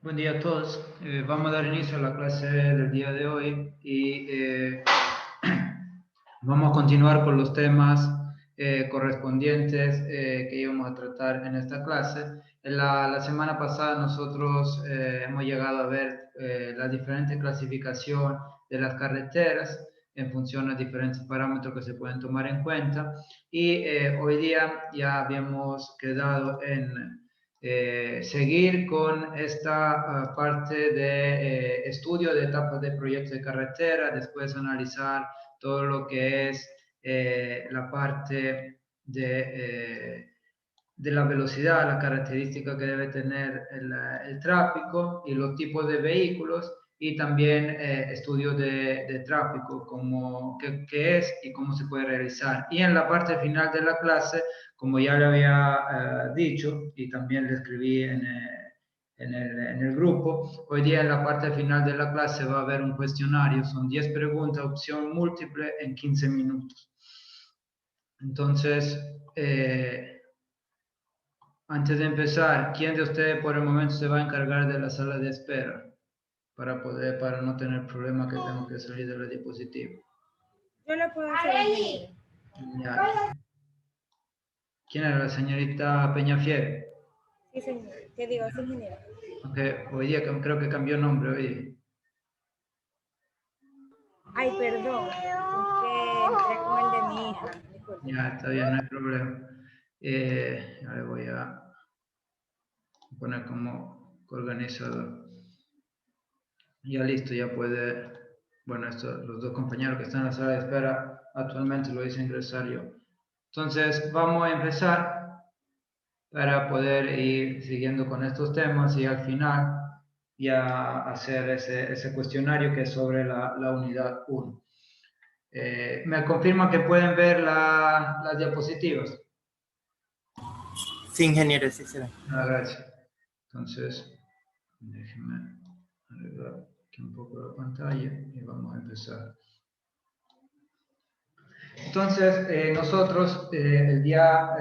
Buen día a todos. Vamos a dar inicio a la clase del día de hoy y vamos a continuar con los temas correspondientes que íbamos a tratar en esta clase. La semana pasada nosotros hemos llegado a ver la diferente clasificación de las carreteras en función a diferentes parámetros que se pueden tomar en cuenta y hoy día ya habíamos quedado en seguir con esta parte de estudio de etapas de proyectos de carretera, después analizar todo lo que es la parte de la velocidad, la característica que debe tener el tráfico y los tipos de vehículos y también estudio de tráfico, como qué es y cómo se puede realizar. Y en la parte final de la clase, como ya le había dicho y también le escribí en el grupo, hoy día en la parte final de la clase va a haber un cuestionario, son 10 preguntas, opción múltiple en 15 minutos. Entonces, antes de empezar, ¿quién de ustedes por el momento se va a encargar de la sala de espera para no tener problema que tengo que salir de la diapositiva? Yo lo puedo hacer, ingeniero. Ya. ¿Quién era la señorita Peñafiel? Sí, señor. ¿Qué digo? Sí, ingeniero. Aunque hoy día creo que cambió nombre hoy. Ay, perdón. Es que entré con el de mi hija. Disculpe. Ya, está bien, no hay problema. Ya le voy a poner como organizador. Ya listo, ya puede. Bueno, los dos compañeros que están en la sala de espera actualmente lo hice ingresar yo. Entonces, vamos a empezar para poder ir siguiendo con estos temas y al final ya hacer ese cuestionario que es sobre la unidad 1. ¿Me confirma que pueden ver las diapositivas? Sí, ingeniero, sí se ve. Gracias. Entonces, déjenme arreglar aquí un poco la pantalla y vamos a empezar. Entonces, nosotros el día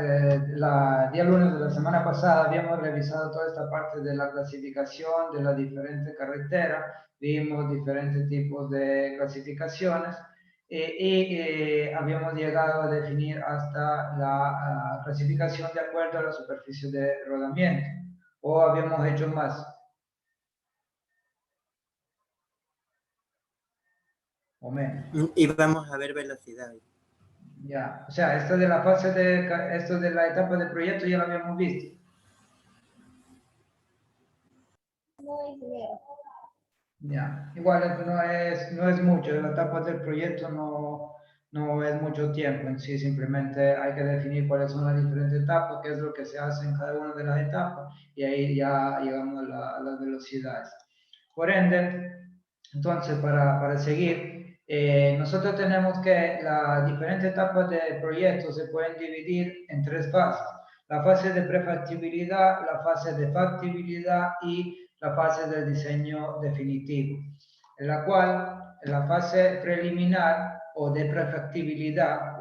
lunes de la semana pasada habíamos revisado toda esta parte de la clasificación de las diferentes carreteras, vimos diferentes tipos de clasificaciones habíamos llegado a definir hasta la clasificación de acuerdo a la superficie de rodamiento, o habíamos hecho más. O menos. Y vamos a ver velocidad. Ya, o sea, esto de la etapa de proyecto ya lo habíamos visto. No, ingeniero. Ya, igual no es mucho, la etapa del proyecto no es mucho tiempo en sí, simplemente hay que definir cuáles son las diferentes etapas, qué es lo que se hace en cada una de las etapas y ahí ya llegamos a las velocidades. Por ende, entonces para seguir, nosotros tenemos que las diferentes etapas del proyecto se pueden dividir en tres fases. La fase de prefactibilidad, la fase de factibilidad y la fase del diseño definitivo, en la cual en la fase preliminar o de prefactibilidad,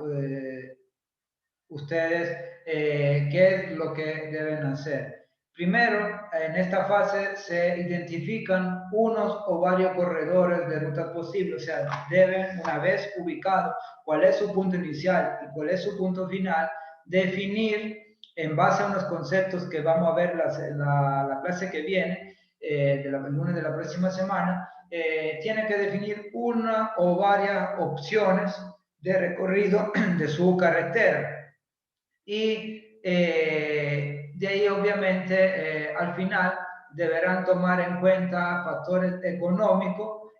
ustedes, ¿qué es lo que deben hacer? Primero, en esta fase se identifican unos o varios corredores de rutas posibles, o sea, deben, una vez ubicado cuál es su punto inicial y cuál es su punto final, definir en base a unos conceptos que vamos a ver la clase que viene, el lunes de la próxima semana, tiene que definir una o varias opciones de recorrido de su carretera. Y de ahí obviamente al final deberán tomar en cuenta factores económicos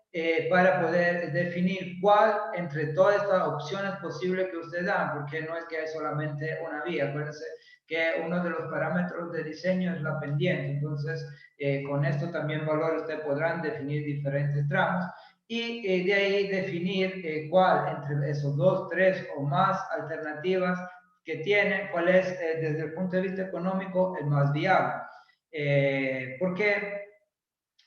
para poder definir cuál entre todas estas opciones posibles que ustedes dan, porque no es que hay solamente una vía. Acuérdense que uno de los parámetros de diseño es la pendiente, entonces con esto también valor ustedes podrán definir diferentes tramos y de ahí definir cuál entre esos dos, tres o más alternativas que tiene, cuál es desde el punto de vista económico el más viable. Porque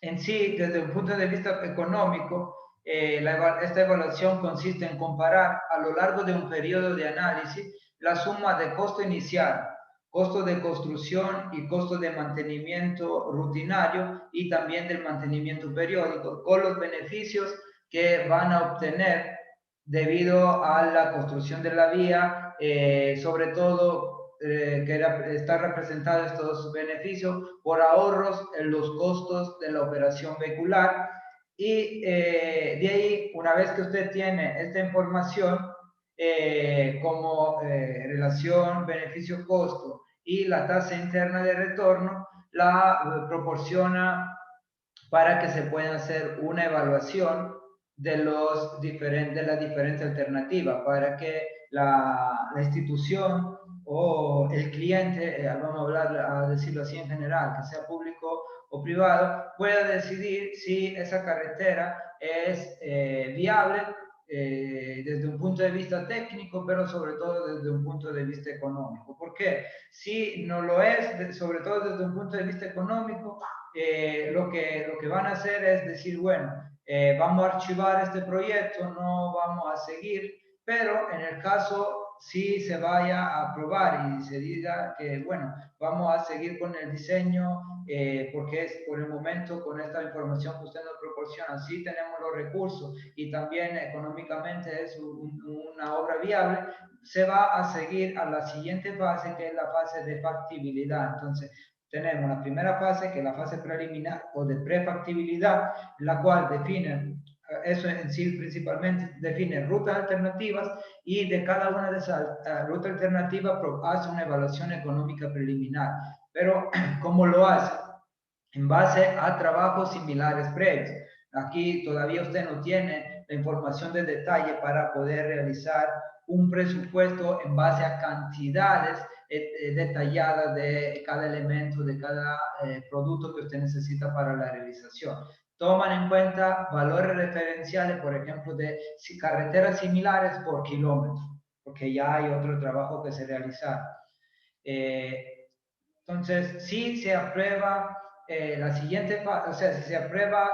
en sí, desde un punto de vista económico, esta evaluación consiste en comparar a lo largo de un periodo de análisis la suma de costo inicial costos de construcción y costos de mantenimiento rutinario y también del mantenimiento periódico, con los beneficios que van a obtener debido a la construcción de la vía, sobre todo está representado estos beneficios por ahorros en los costos de la operación vehicular. Y de ahí, una vez que usted tiene esta información, como relación beneficio-costo y la tasa interna de retorno, la proporciona para que se pueda hacer una evaluación de las diferentes alternativas, para que la institución o el cliente, vamos a hablar, a decirlo así en general, que sea público o privado, pueda decidir si esa carretera es viable desde un punto de vista técnico, pero sobre todo desde un punto de vista económico. ¿Por qué? Si no lo es, sobre todo desde un punto de vista económico, lo que van a hacer es decir, bueno, vamos a archivar este proyecto, no vamos a seguir, pero en el caso si se vaya a aprobar y se diga que, bueno, vamos a seguir con el diseño, porque es por el momento con esta información que usted nos proporciona, sí tenemos los recursos y también económicamente es una obra viable, se va a seguir a la siguiente fase, que es la fase de factibilidad. Entonces, tenemos la primera fase, que es la fase preliminar o de prefactibilidad, la cual define, eso en sí principalmente define rutas alternativas y de cada una de esas rutas alternativas hace una evaluación económica preliminar. Pero, ¿cómo lo hace? En base a trabajos similares previos. Aquí todavía usted no tiene la información de detalle para poder realizar un presupuesto en base a cantidades detalladas de cada elemento, de cada producto que usted necesita para la realización. Toman en cuenta valores referenciales, por ejemplo, de carreteras similares por kilómetro, porque ya hay otro trabajo que se realiza. Entonces, si se aprueba la siguiente fase, o sea, si se aprueba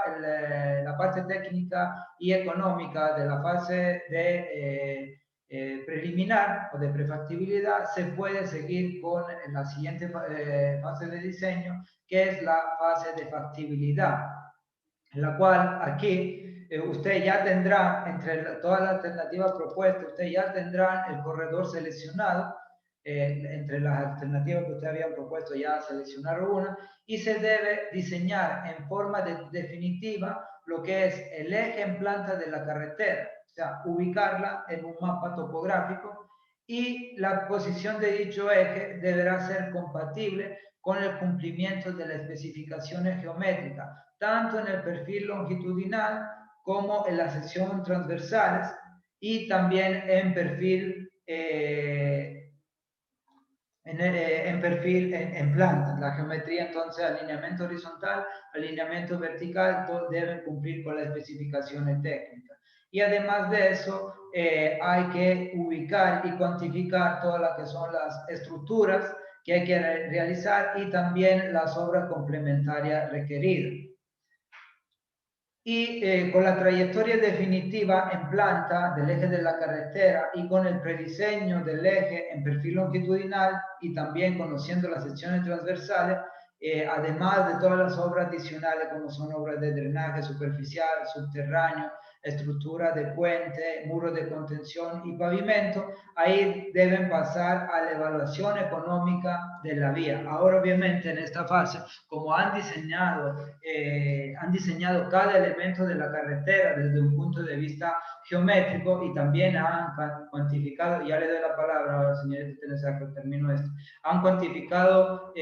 la parte técnica y económica de la fase de preliminar o de prefactibilidad, se puede seguir con la siguiente fase de diseño, que es la fase de factibilidad, en la cual aquí usted ya tendrá, entre todas las alternativas propuestas, usted ya tendrá el corredor seleccionado. Entre las alternativas que usted había propuesto ya seleccionar una, y se debe diseñar en forma definitiva lo que es el eje en planta de la carretera, o sea, ubicarla en un mapa topográfico, y la posición de dicho eje deberá ser compatible con el cumplimiento de las especificaciones geométricas, tanto en el perfil longitudinal como en la sección transversales, y también en perfil en planta. La geometría, entonces, alineamiento horizontal, alineamiento vertical, todos deben cumplir con las especificaciones técnicas. Y además de eso, hay que ubicar y cuantificar todas las que son las estructuras que hay que realizar y también las obras complementarias requeridas. Y con la trayectoria definitiva en planta del eje de la carretera y con el prediseño del eje en perfil longitudinal y también conociendo las secciones transversales, además de todas las obras adicionales como son obras de drenaje superficial, subterráneo, estructura de puente, muros de contención y pavimento, ahí deben pasar a la evaluación económica de la vía. Ahora, obviamente, en esta fase, como han diseñado cada elemento de la carretera desde un punto de vista geométrico y también han cuantificado, ya le doy la palabra, señorita Teresa, que termino esto, han cuantificado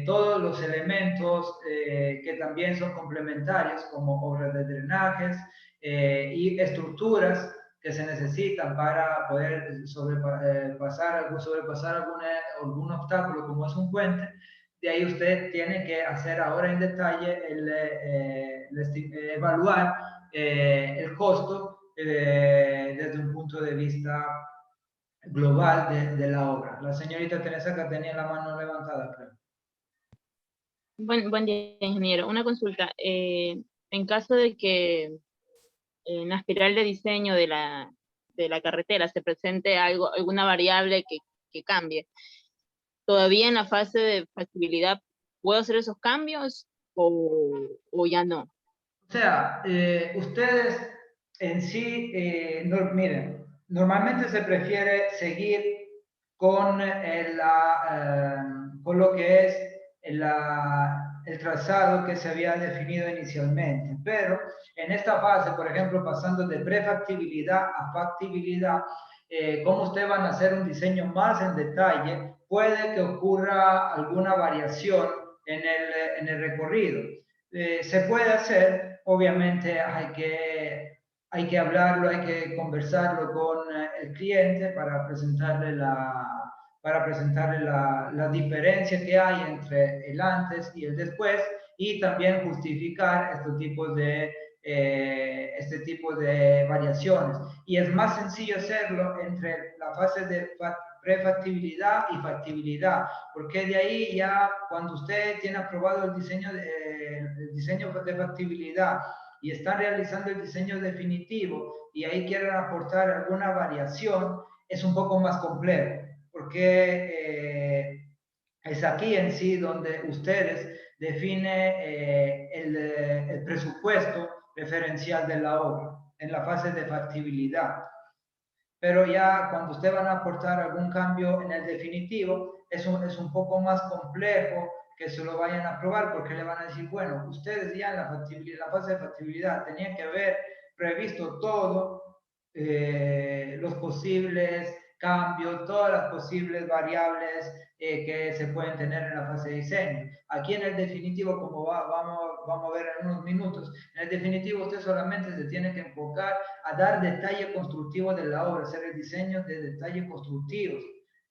todos los elementos que también son complementarios, como obras de drenajes y estructuras que se necesitan para poder sobrepasar algún obstáculo como es un puente. De ahí usted tiene que hacer ahora en detalle evaluar el costo desde un punto de vista global de la obra. La señorita Teresa, que tenía la mano levantada, creo. Buen día, ingeniero. Una consulta. En caso de que en la espiral de diseño de la carretera se presente alguna variable que cambie, todavía en la fase de factibilidad puedo hacer esos cambios o ya no. O sea, ustedes en sí, miren, normalmente se prefiere seguir con, con lo que es el trazado que se había definido inicialmente, pero en esta fase, por ejemplo, pasando de prefactibilidad a factibilidad, como ustedes van a hacer un diseño más en detalle, puede que ocurra alguna variación en el recorrido. Se puede hacer, obviamente hay que hablarlo, hay que conversarlo con el cliente para presentarle la diferencia que hay entre el antes y el después y también justificar este tipo de variaciones. Y es más sencillo hacerlo entre la fase de prefactibilidad y factibilidad, porque de ahí ya cuando usted tiene aprobado el diseño de factibilidad y están realizando el diseño definitivo y ahí quieren aportar alguna variación, es un poco más complejo, porque es aquí en sí donde ustedes definen el presupuesto referencial de la obra en la fase de factibilidad. Pero ya cuando ustedes van a aportar algún cambio en el definitivo, es un poco más complejo que se lo vayan a aprobar, porque le van a decir, bueno, ustedes ya en la fase de factibilidad tenían que haber previsto todo, los posibles cambios, todas las posibles variables que se pueden tener en la fase de diseño. Aquí en el definitivo, como vamos a ver en unos minutos, en el definitivo usted solamente se tiene que enfocar a dar detalle constructivo de la obra, hacer el diseño de detalles constructivos,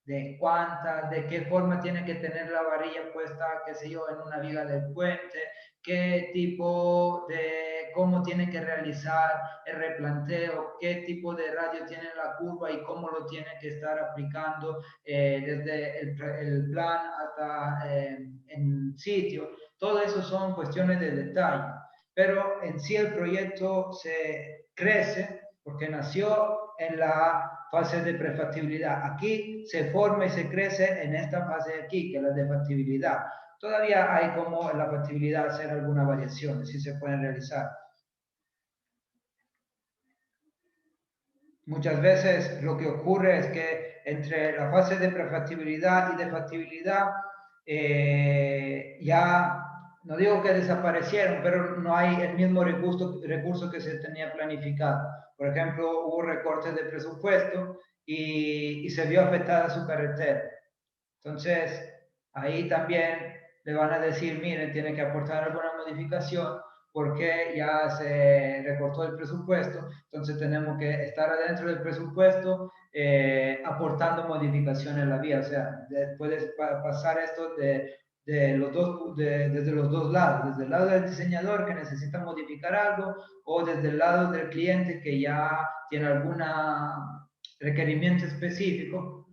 de cuántas, de qué forma tiene que tener la varilla puesta, qué sé yo, en una viga del puente, qué tipo de, cómo tiene que realizar el replanteo, qué tipo de radio tiene la curva y cómo lo tiene que estar aplicando desde el plan hasta en sitio. Todo eso son cuestiones de detalle, pero en sí el proyecto se crece porque nació en la fase de prefactibilidad. Aquí se forma y se crece en esta fase de aquí, que es la de factibilidad. Todavía hay como en la factibilidad hacer alguna variación, si se pueden realizar. Muchas veces lo que ocurre es que entre la fase de prefactibilidad y de factibilidad ya, no digo que desaparecieron, pero no hay el mismo recurso que se tenía planificado. Por ejemplo, hubo recortes de presupuesto y se vio afectada su carretera. Entonces, ahí también le van a decir, miren, tiene que aportar alguna modificación porque ya se recortó el presupuesto, entonces tenemos que estar adentro del presupuesto aportando modificaciones en la vía. O sea, puede pasar esto desde los dos lados, desde el lado del diseñador que necesita modificar algo o desde el lado del cliente que ya tiene algún requerimiento específico,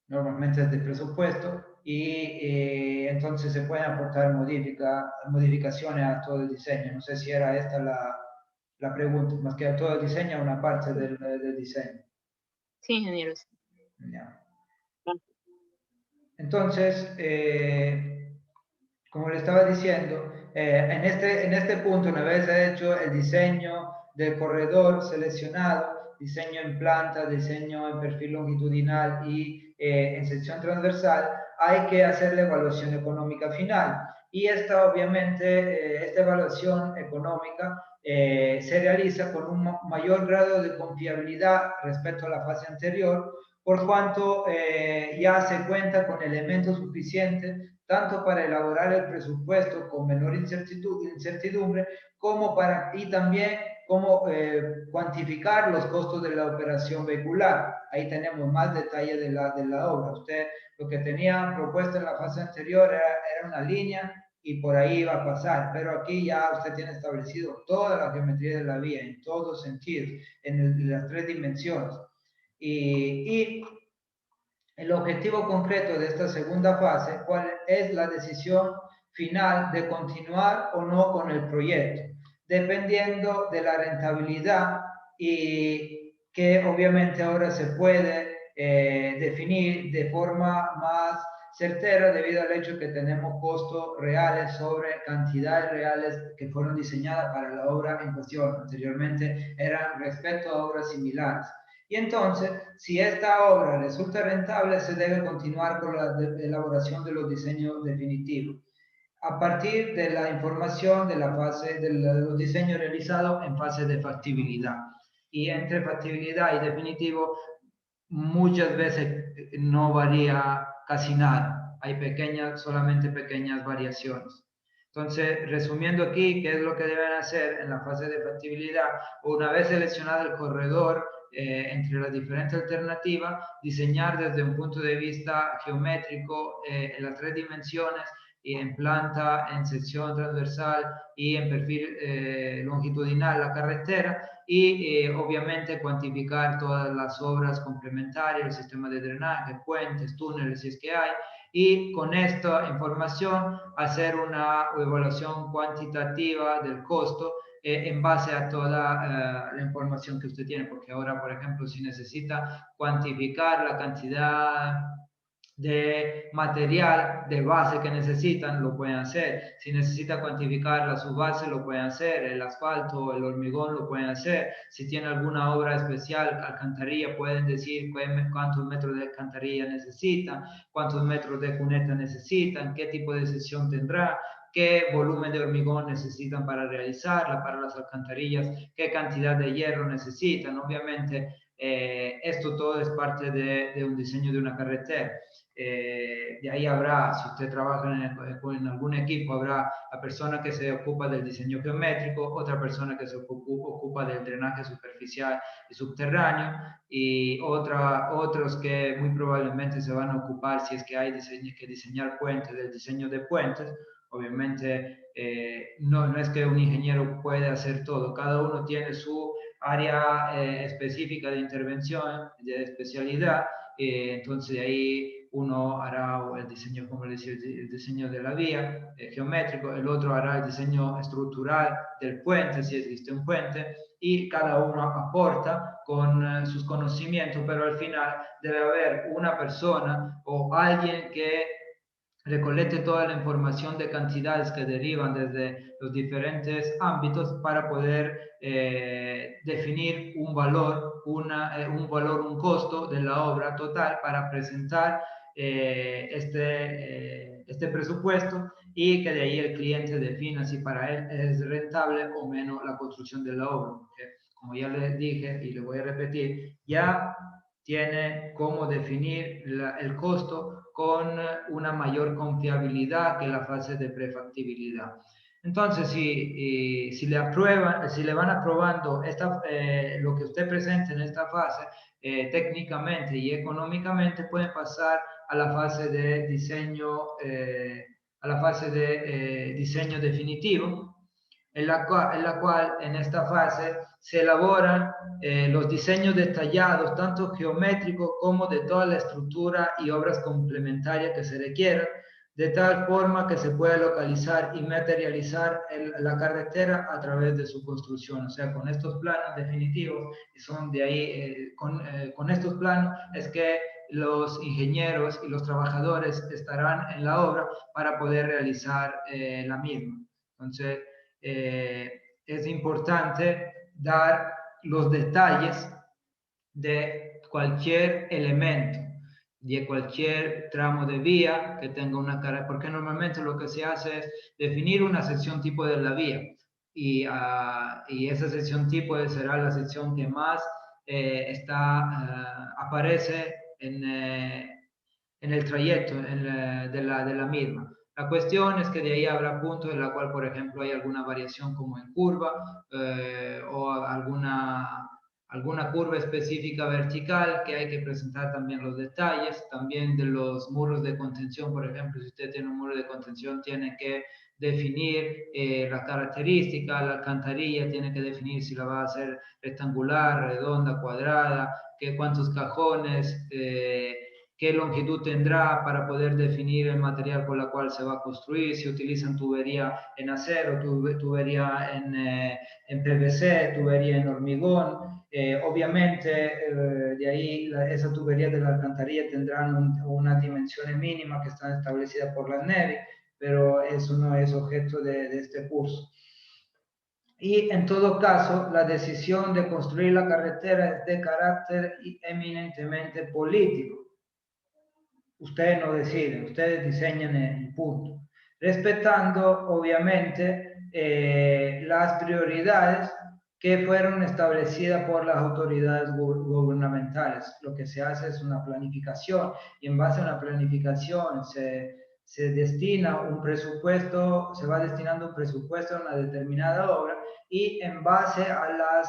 normalmente es de presupuesto, y entonces se pueden aportar modificaciones a todo el diseño. No sé si era esta la pregunta, más que a todo el diseño, una parte del diseño. Sí, ingeniero. Ya. Entonces, como le estaba diciendo, en este punto, una vez hecho el diseño del corredor seleccionado, diseño en planta, diseño en perfil longitudinal y en sección transversal, hay que hacer la evaluación económica final. Y esta, obviamente, esta evaluación económica se realiza con un mayor grado de confiabilidad respecto a la fase anterior, por cuanto ya se cuenta con elementos suficientes tanto para elaborar el presupuesto con menor incertidumbre, como y también cómo cuantificar los costos de la operación vehicular. Ahí tenemos más detalle de la obra. Usted lo que tenía propuesto en la fase anterior era una línea y por ahí iba a pasar, pero aquí ya usted tiene establecido toda la geometría de la vía en todos sentidos, en las tres dimensiones. Y el objetivo concreto de esta segunda fase, ¿cuál es la decisión final de continuar o no con el proyecto? Dependiendo de la rentabilidad y que obviamente ahora se puede definir de forma más certera debido al hecho que tenemos costos reales sobre cantidades reales que fueron diseñadas para la obra en cuestión. Anteriormente eran respecto a obras similares. Y entonces, si esta obra resulta rentable, se debe continuar con la elaboración de los diseños definitivos a partir de la información de la fase de los diseños realizados en fase de factibilidad. Y entre factibilidad y definitivo muchas veces no varía casi nada. Hay solamente pequeñas variaciones. Entonces, resumiendo aquí, ¿qué es lo que deben hacer en la fase de factibilidad? Una vez seleccionado el corredor entre las diferentes alternativas, diseñar desde un punto de vista geométrico en las 3 dimensiones, y en planta, en sección transversal y en perfil longitudinal la carretera, y obviamente cuantificar todas las obras complementarias, el sistema de drenaje, puentes, túneles si es que hay, y con esta información hacer una evaluación cuantitativa del costo en base a toda la información que usted tiene, porque ahora, por ejemplo, si necesita cuantificar la cantidad de material de base que necesitan, lo pueden hacer. Si necesita cuantificar la subbase, lo pueden hacer. El asfalto, el hormigón, lo pueden hacer. Si tiene alguna obra especial, alcantarilla, pueden decir cuántos metros de alcantarilla necesitan, cuántos metros de cuneta necesitan, qué tipo de sección tendrá, qué volumen de hormigón necesitan para realizarla, para las alcantarillas, qué cantidad de hierro necesitan. Obviamente, esto todo es parte de un diseño de una carretera. De ahí habrá, si usted trabaja en algún equipo, habrá la persona que se ocupa del diseño geométrico, otra persona que se ocupa del drenaje superficial y subterráneo, y otros que muy probablemente se van a ocupar, si es que hay que diseñar puentes, del diseño de puentes. Obviamente no es que un ingeniero puede hacer todo, cada uno tiene su área específica de intervención, de especialidad, entonces de ahí uno hará el diseño, como les decía, el diseño de la vía geométrico, el otro hará el diseño estructural del puente, si existe un puente, y cada uno aporta con sus conocimientos, pero al final debe haber una persona o alguien que recolecte toda la información de cantidades que derivan desde los diferentes ámbitos para poder definir un valor, un costo de la obra total para presentar este presupuesto, y que de ahí el cliente defina si para él es rentable o menos la construcción de la obra. Porque, como ya les dije y le voy a repetir, ya tiene cómo definir el costo con una mayor confiabilidad que la fase de prefactibilidad. Entonces, si le van aprobando lo que usted presente en esta fase, técnicamente y económicamente, pueden pasar a la fase de diseño definitivo, en la cual en esta fase se elaboran los diseños detallados, tanto geométricos como de toda la estructura y obras complementarias que se requieran, de tal forma que se pueda localizar y materializar la carretera a través de su construcción. O sea, con estos planos definitivos, y son de ahí, con estos planos es que los ingenieros y los trabajadores estarán en la obra para poder realizar la misma. Entonces, es importante dar los detalles de cualquier elemento, de cualquier tramo de vía que tenga una cara, porque normalmente lo que se hace es definir una sección tipo de la vía, y esa sección tipo será la sección que más aparece en el trayecto de la misma. La cuestión es que de ahí habrá puntos en la cual, por ejemplo, hay alguna variación como en curva o alguna curva específica vertical, que hay que presentar también los detalles, también de los muros de contención. Por ejemplo, si usted tiene un muro de contención, tiene que definir las características, la alcantarilla tiene que definir si la va a hacer rectangular, redonda, cuadrada, cuántos cajones, qué longitud tendrá para poder definir el material con la cual se va a construir, si utilizan tubería en acero, tubería en PVC, tubería en hormigón. Obviamente, de ahí esa tubería de la alcantarilla tendrán unas dimensiones mínimas que están establecidas por la NEVI, pero eso no es objeto de este curso. Y en todo caso, la decisión de construir la carretera es de carácter eminentemente político. Ustedes no deciden, ustedes diseñan el punto, respetando obviamente las prioridades que fueron establecidas por las autoridades gubernamentales. Lo que se hace es una planificación y en base a una planificación se destina un presupuesto, se va destinando un presupuesto a una determinada obra y en base a las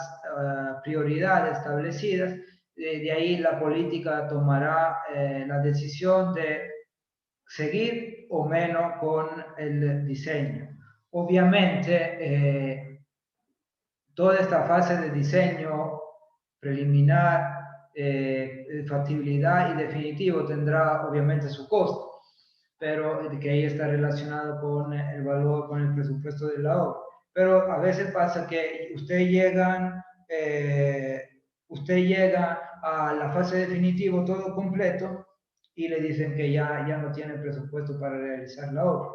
prioridades establecidas, de ahí la política tomará la decisión de seguir o menos con el diseño. Obviamente, toda esta fase de diseño preliminar, factibilidad y definitivo tendrá obviamente su costo, pero que ahí está relacionado con el valor, con el presupuesto de la obra. Pero a veces pasa que usted llega a la fase definitiva todo completo y le dicen que ya no tiene presupuesto para realizar la obra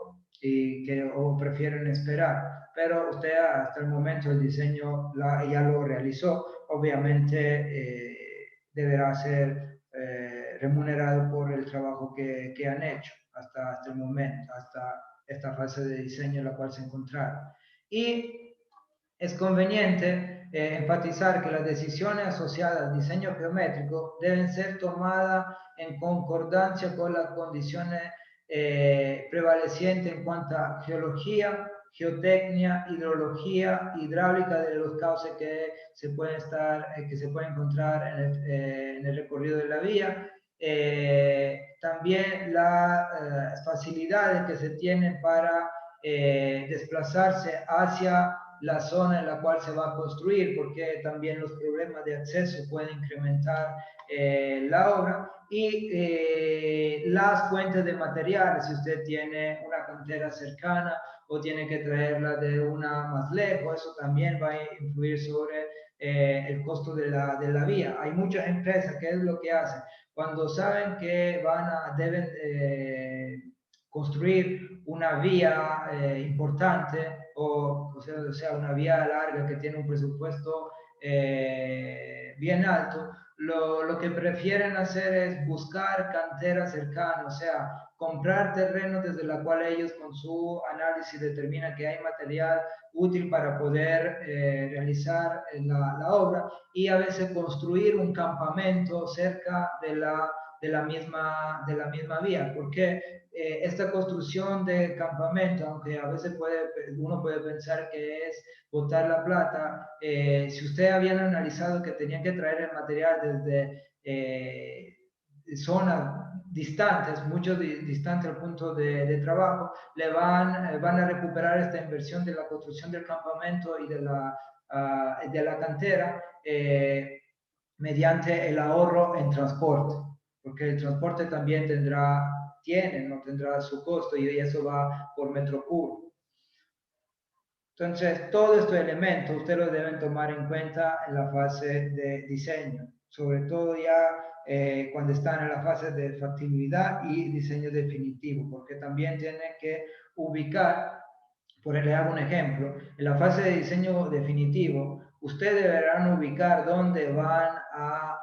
o prefieren esperar, pero usted hasta el momento el diseño ya lo realizó, obviamente deberá ser remunerado por el trabajo que han hecho hasta el momento, hasta esta fase de diseño en la cual se encontraron. Y es conveniente enfatizar que las decisiones asociadas al diseño geométrico deben ser tomadas en concordancia con las condiciones prevalecientes en cuanto a geología, geotecnia, hidrología, hidráulica de los cauces que se pueden encontrar en el recorrido de la vía. También las facilidades que se tienen para desplazarse hacia la zona en la cual se va a construir, porque también los problemas de acceso pueden incrementar la obra, y las fuentes de materiales, si usted tiene una cantera cercana o tiene que traerla de una más lejos, eso también va a influir sobre el costo de la vía. Hay muchas empresas que es lo que hacen, cuando saben que deben construir una vía importante o sea, una vía larga que tiene un presupuesto bien alto, lo que prefieren hacer es buscar canteras cercanas, o sea, comprar terrenos desde la cual ellos con su análisis determinan que hay material útil para poder realizar la obra, y a veces construir un campamento cerca de la misma vía, porque esta construcción de campamento, aunque a veces uno puede pensar que es botar la plata, si ustedes habían analizado que tenían que traer el material desde zonas distantes, mucho distantes al punto de trabajo, van a recuperar esta inversión de la construcción del campamento y de la cantera mediante el ahorro en transporte, porque el transporte también no tendrá su costo, y eso va por metro cúbico. Entonces, todos estos elementos ustedes los deben tomar en cuenta en la fase de diseño, sobre todo ya cuando están en la fase de factibilidad y diseño definitivo, porque también tienen que ubicar, le hago un ejemplo, en la fase de diseño definitivo, ustedes deberán ubicar dónde van a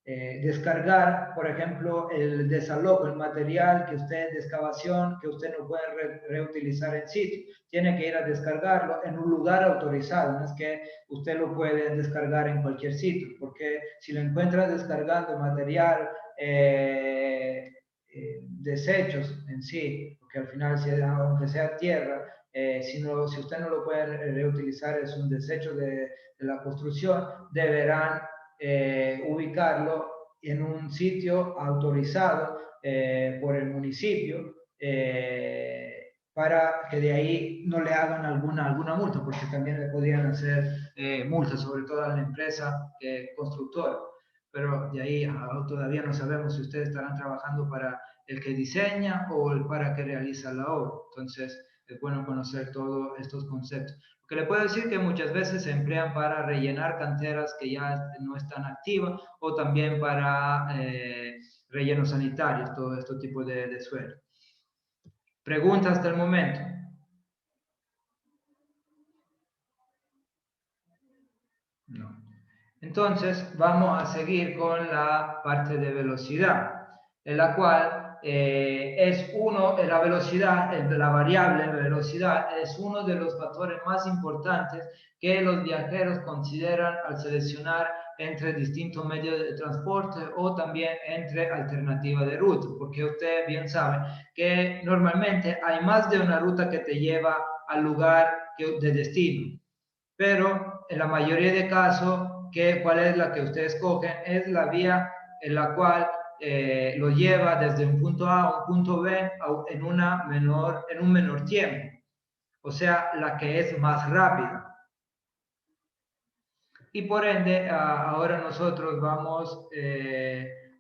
descargar, por ejemplo, el desalojo, el material de excavación que usted no puede reutilizar en sitio. Tiene que ir a descargarlo en un lugar autorizado, no es que usted lo puede descargar en cualquier sitio, porque si lo encuentra descargando material, desechos en sí, porque al final, aunque sea tierra, si usted no lo puede reutilizar, es un desecho de la construcción, deberán ubicarlo en un sitio autorizado por el municipio, para que de ahí no le hagan alguna multa, porque también le podrían hacer multas, sobre todo a la empresa constructora. pero de ahí todavía no sabemos si ustedes estarán trabajando para el que diseña o el para que realiza la obra. Entonces, es bueno conocer todos estos conceptos. Lo que le puedo decir que muchas veces se emplean para rellenar canteras que ya no están activas o también para rellenos sanitarios, todo este tipo de suelo. ¿Preguntas hasta el momento? No. Entonces, vamos a seguir con la parte de velocidad, en la cual la velocidad, la variable velocidad es uno de los factores más importantes que los viajeros consideran al seleccionar entre distintos medios de transporte o también entre alternativas de ruta, porque usted bien sabe que normalmente hay más de una ruta que te lleva al lugar de destino, pero en la mayoría de casos, ¿cuál es la que ustedes escogen? Es la vía en la cual lo lleva desde un punto A a un punto B en un menor tiempo, o sea, la que es más rápida. Y por ende, ahora nosotros vamos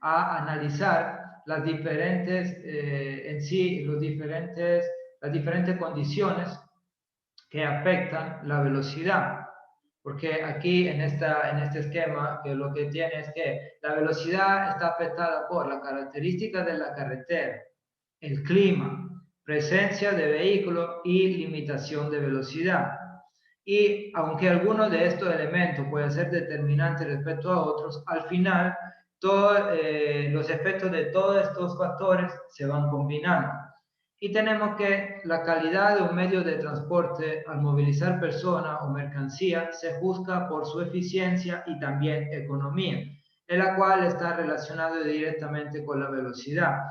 a analizar las diferentes, las diferentes condiciones que afectan la velocidad. Porque aquí en este esquema que lo que tiene es que la velocidad está afectada por la característica de la carretera, el clima, presencia de vehículos y limitación de velocidad. Y aunque alguno de estos elementos puede ser determinante respecto a otros, al final los efectos de todos estos factores se van combinando. Y tenemos que la calidad de un medio de transporte al movilizar personas o mercancía se juzga por su eficiencia y también economía, en la cual está relacionado directamente con la velocidad.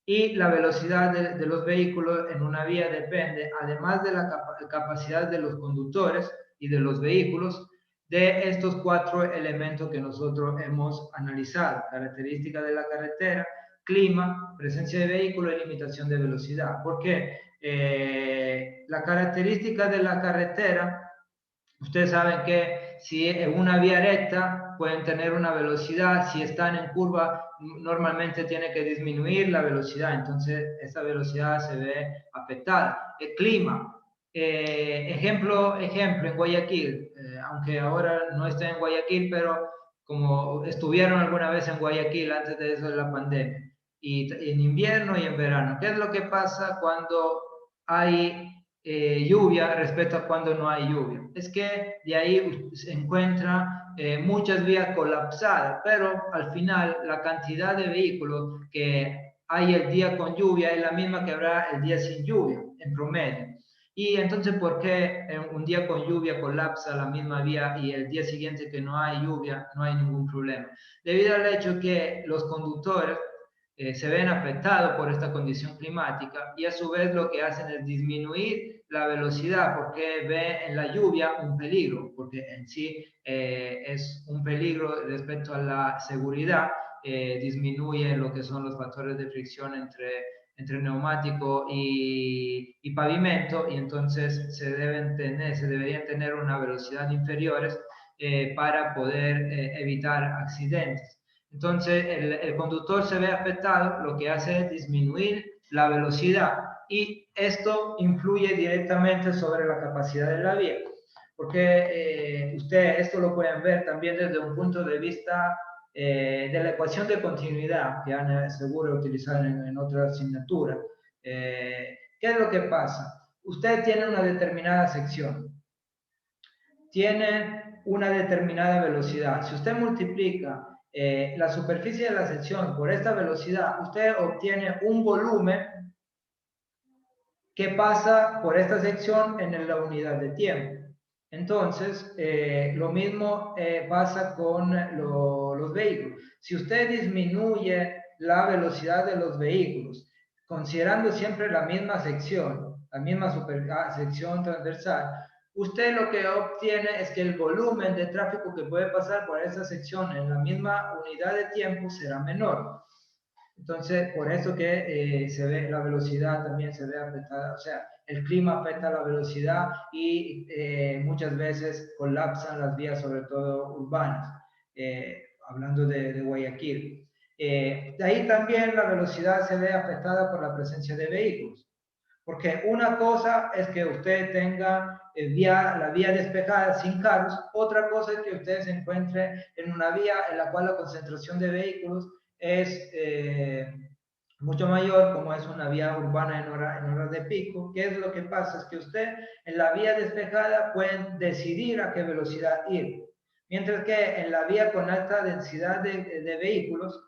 Y la velocidad de los vehículos en una vía depende, además de la capacidad de los conductores y de los vehículos, de estos 4 elementos que nosotros hemos analizado: características de la carretera, clima, presencia de vehículos y limitación de velocidad. Porque la característica de la carretera, ustedes saben que si en una vía recta pueden tener una velocidad, si están en curva normalmente tiene que disminuir la velocidad, entonces esa velocidad se ve afectada. El clima, ejemplo en Guayaquil, aunque ahora no estén en Guayaquil, pero como estuvieron alguna vez en Guayaquil antes de eso de la pandemia, y en invierno y en verano, ¿qué es lo que pasa cuando hay lluvia respecto a cuando no hay lluvia? Es que de ahí se encuentra muchas vías colapsadas, pero al final la cantidad de vehículos que hay el día con lluvia es la misma que habrá el día sin lluvia, en promedio. Y entonces, ¿por qué un día con lluvia colapsa la misma vía y el día siguiente que no hay lluvia no hay ningún problema? Debido al hecho que los conductores se ven afectados por esta condición climática y a su vez lo que hacen es disminuir la velocidad porque ve en la lluvia un peligro, porque en sí es un peligro respecto a la seguridad, disminuye lo que son los factores de fricción entre neumático y pavimento, y entonces se deberían tener una velocidad inferiores para poder evitar accidentes. Entonces, el conductor se ve afectado, lo que hace es disminuir la velocidad y esto influye directamente sobre la capacidad de la vía, porque ustedes esto lo pueden ver también desde un punto de vista de la ecuación de continuidad que han seguro utilizado en otra asignatura. ¿Qué es lo que pasa? Usted tiene una determinada sección, tiene una determinada velocidad. Si usted multiplica la superficie de la sección por esta velocidad, usted obtiene un volumen que pasa por esta sección en la unidad de tiempo. Entonces, lo mismo pasa con los vehículos. Si usted disminuye la velocidad de los vehículos, considerando siempre la misma sección, la misma sección transversal, usted lo que obtiene es que el volumen de tráfico que puede pasar por esa sección en la misma unidad de tiempo será menor. Entonces, por eso que se ve la velocidad también se ve afectada, o sea, el clima afecta la velocidad y muchas veces colapsan las vías, sobre todo urbanas. hablando de Guayaquil. De ahí también la velocidad se ve afectada por la presencia de vehículos. Porque una cosa es que usted tenga la vía despejada sin carros, otra cosa es que usted se encuentre en una vía en la cual la concentración de vehículos es mucho mayor, como es una vía urbana en horas de pico. ¿Qué es lo que pasa? Es que usted en la vía despejada puede decidir a qué velocidad ir, mientras que en la vía con alta densidad de vehículos,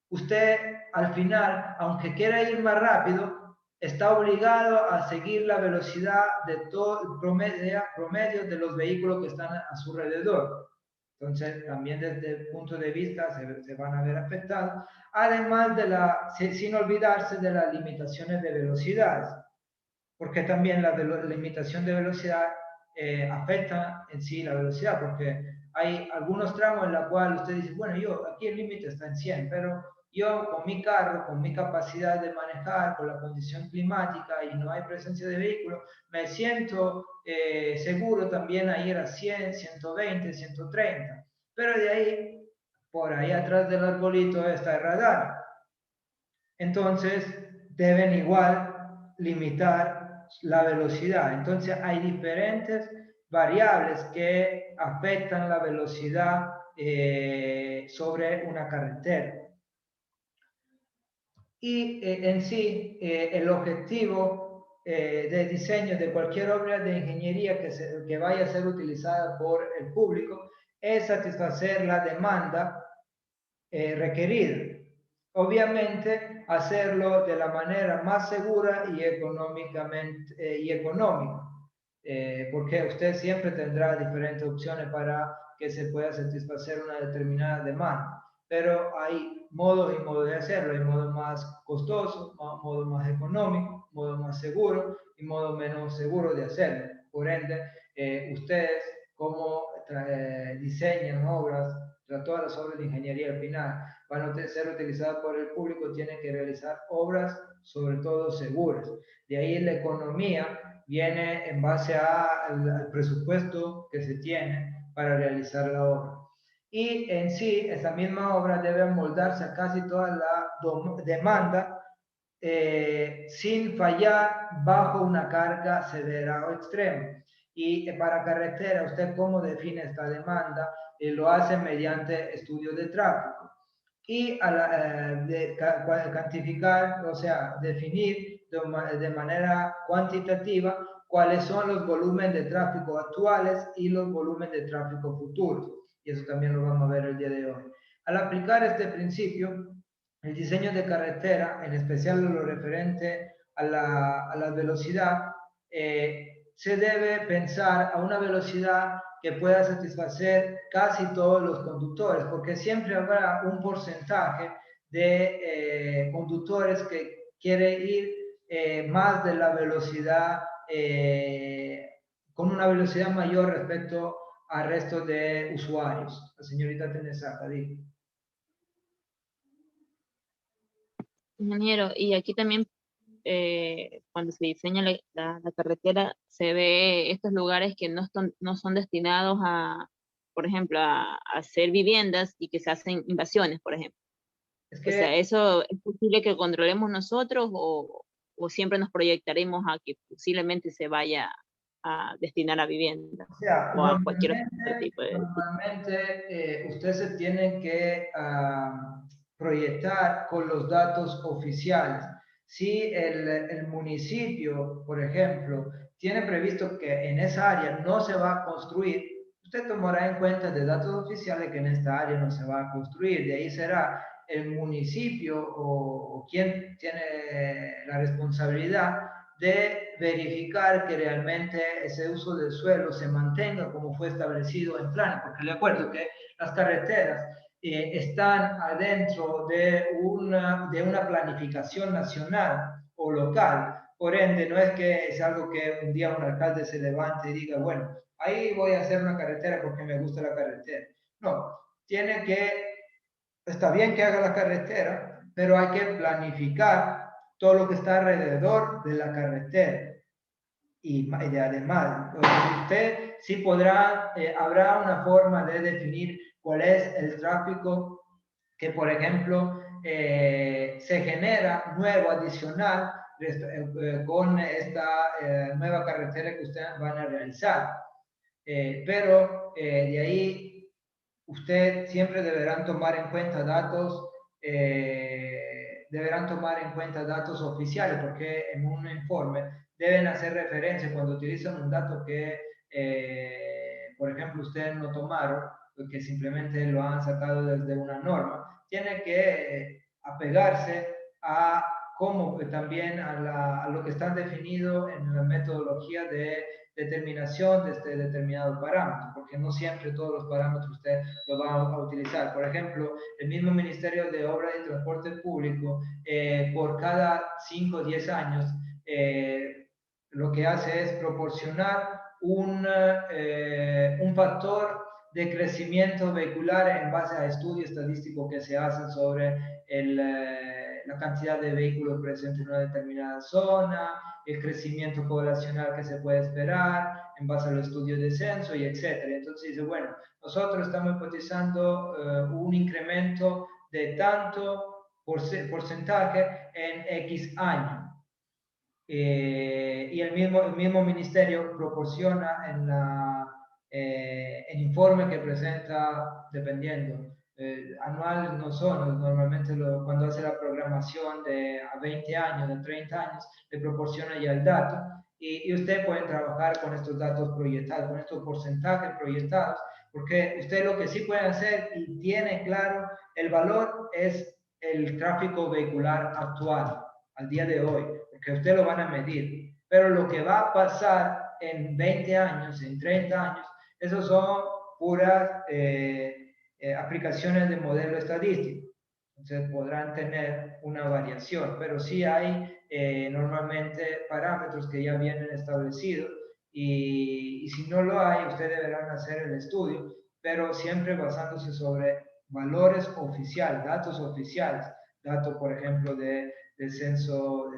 usted al final, aunque quiera ir más rápido, está obligado a seguir la velocidad de todo el promedio de los vehículos que están a su alrededor. Entonces, también desde el punto de vista se van a ver afectados, además sin olvidarse de las limitaciones de velocidades, porque también la limitación de velocidad afecta en sí la velocidad, porque hay algunos tramos en los cuales usted dice, bueno, aquí el límite está en 100, pero yo con mi carro, con mi capacidad de manejar, con la condición climática y no hay presencia de vehículos, me siento seguro también a ir a 100, 120, 130. Pero de ahí, por ahí atrás del arbolito está el radar. Entonces, deben igual limitar la velocidad. Entonces, hay diferentes variables que afectan la velocidad sobre una carretera. Y en sí, el objetivo de diseño de cualquier obra de ingeniería que vaya a ser utilizada por el público es satisfacer la demanda requerida. Obviamente, hacerlo de la manera más segura y económica, porque usted siempre tendrá diferentes opciones para que se pueda satisfacer una determinada demanda. Pero hay modos y modos de hacerlo. Hay modos más costosos, modos más económicos, modos más seguros y modos menos seguros de hacerlo. Por ende, ustedes como diseñan obras, todas las obras de ingeniería al final van a ser utilizadas por el público, tienen que realizar obras sobre todo seguras. De ahí la economía viene en base al presupuesto que se tiene para realizar la obra. Y en sí, esa misma obra debe amoldarse a casi toda la demanda sin fallar bajo una carga severa o extrema. Y para carretera, ¿usted cómo define esta demanda? Lo hace mediante estudios de tráfico. Y cuantificar, o sea, definir de manera cuantitativa cuáles son los volúmenes de tráfico actuales y los volúmenes de tráfico futuros. Y eso también lo vamos a ver el día de hoy. Al aplicar este principio, el diseño de carretera, en especial lo referente a la velocidad, se debe pensar a una velocidad que pueda satisfacer casi todos los conductores, porque siempre habrá un porcentaje de conductores que quiere ir más de la velocidad, con una velocidad mayor respecto al resto de usuarios. La señorita Teresa, diga. Ingeniero, y aquí también cuando se diseña la carretera se ve estos lugares que no son destinados a, por ejemplo, a hacer viviendas y que se hacen invasiones, por ejemplo. Es O que, sea, ¿eso es posible que controlemos nosotros o siempre nos proyectaremos a que posiblemente se vaya a destinar a viviendas o sea, o a cualquier otro tipo de... normalmente usted se tiene que proyectar con los datos oficiales. Si el municipio, por ejemplo, tiene previsto que en esa área no se va a construir, usted tomará en cuenta de datos oficiales que en esta área no se va a construir. De ahí será el municipio o quien tiene la responsabilidad de verificar que realmente ese uso del suelo se mantenga como fue establecido en plan, porque le acuerdo que las carreteras están adentro de una planificación nacional o local. Por ende, no es que es algo que un día un alcalde se levante y diga, bueno, ahí voy a hacer una carretera porque me gusta la carretera. No, está bien que haga la carretera, pero hay que planificar todo lo que está alrededor de la carretera. Y además, usted sí podrá, habrá una forma de definir cuál es el tráfico que, por ejemplo, se genera nuevo, adicional, con esta nueva carretera que ustedes van a realizar. Pero de ahí, usted siempre deberán tomar en cuenta datos oficiales, porque en un informe deben hacer referencia cuando utilizan un dato que, por ejemplo, ustedes no tomaron, que simplemente lo han sacado desde una norma. Tiene que apegarse a cómo también a lo que está definido en la metodología de determinación de este determinado parámetro, porque no siempre todos los parámetros usted lo va a utilizar. Por ejemplo, el mismo Ministerio de Obras y Transporte Público, por cada 5 o 10 años, lo que hace es proporcionar un factor de crecimiento vehicular en base a estudios estadísticos que se hacen sobre la cantidad de vehículos presentes en una determinada zona, el crecimiento poblacional que se puede esperar en base al estudio de censo y etcétera. Entonces dice, bueno, nosotros estamos hipotizando un incremento de tanto porcentaje en X año. Y el mismo ministerio proporciona el informe que presenta, dependiendo, anual no son, normalmente cuando hace la programación de a 20 años, de 30 años, le proporciona ya el dato y usted puede trabajar con estos datos proyectados, con estos porcentajes proyectados, porque usted lo que sí puede hacer y tiene claro el valor es el tráfico vehicular actual, al día de hoy, porque usted lo van a medir, pero lo que va a pasar en 20 años, en 30 años, esos son puras aplicaciones de modelo estadístico. Entonces podrán tener una variación, pero sí hay normalmente parámetros que ya vienen establecidos y si no lo hay, ustedes deberán hacer el estudio, pero siempre basándose sobre valores oficiales, datos oficiales, datos por ejemplo del censo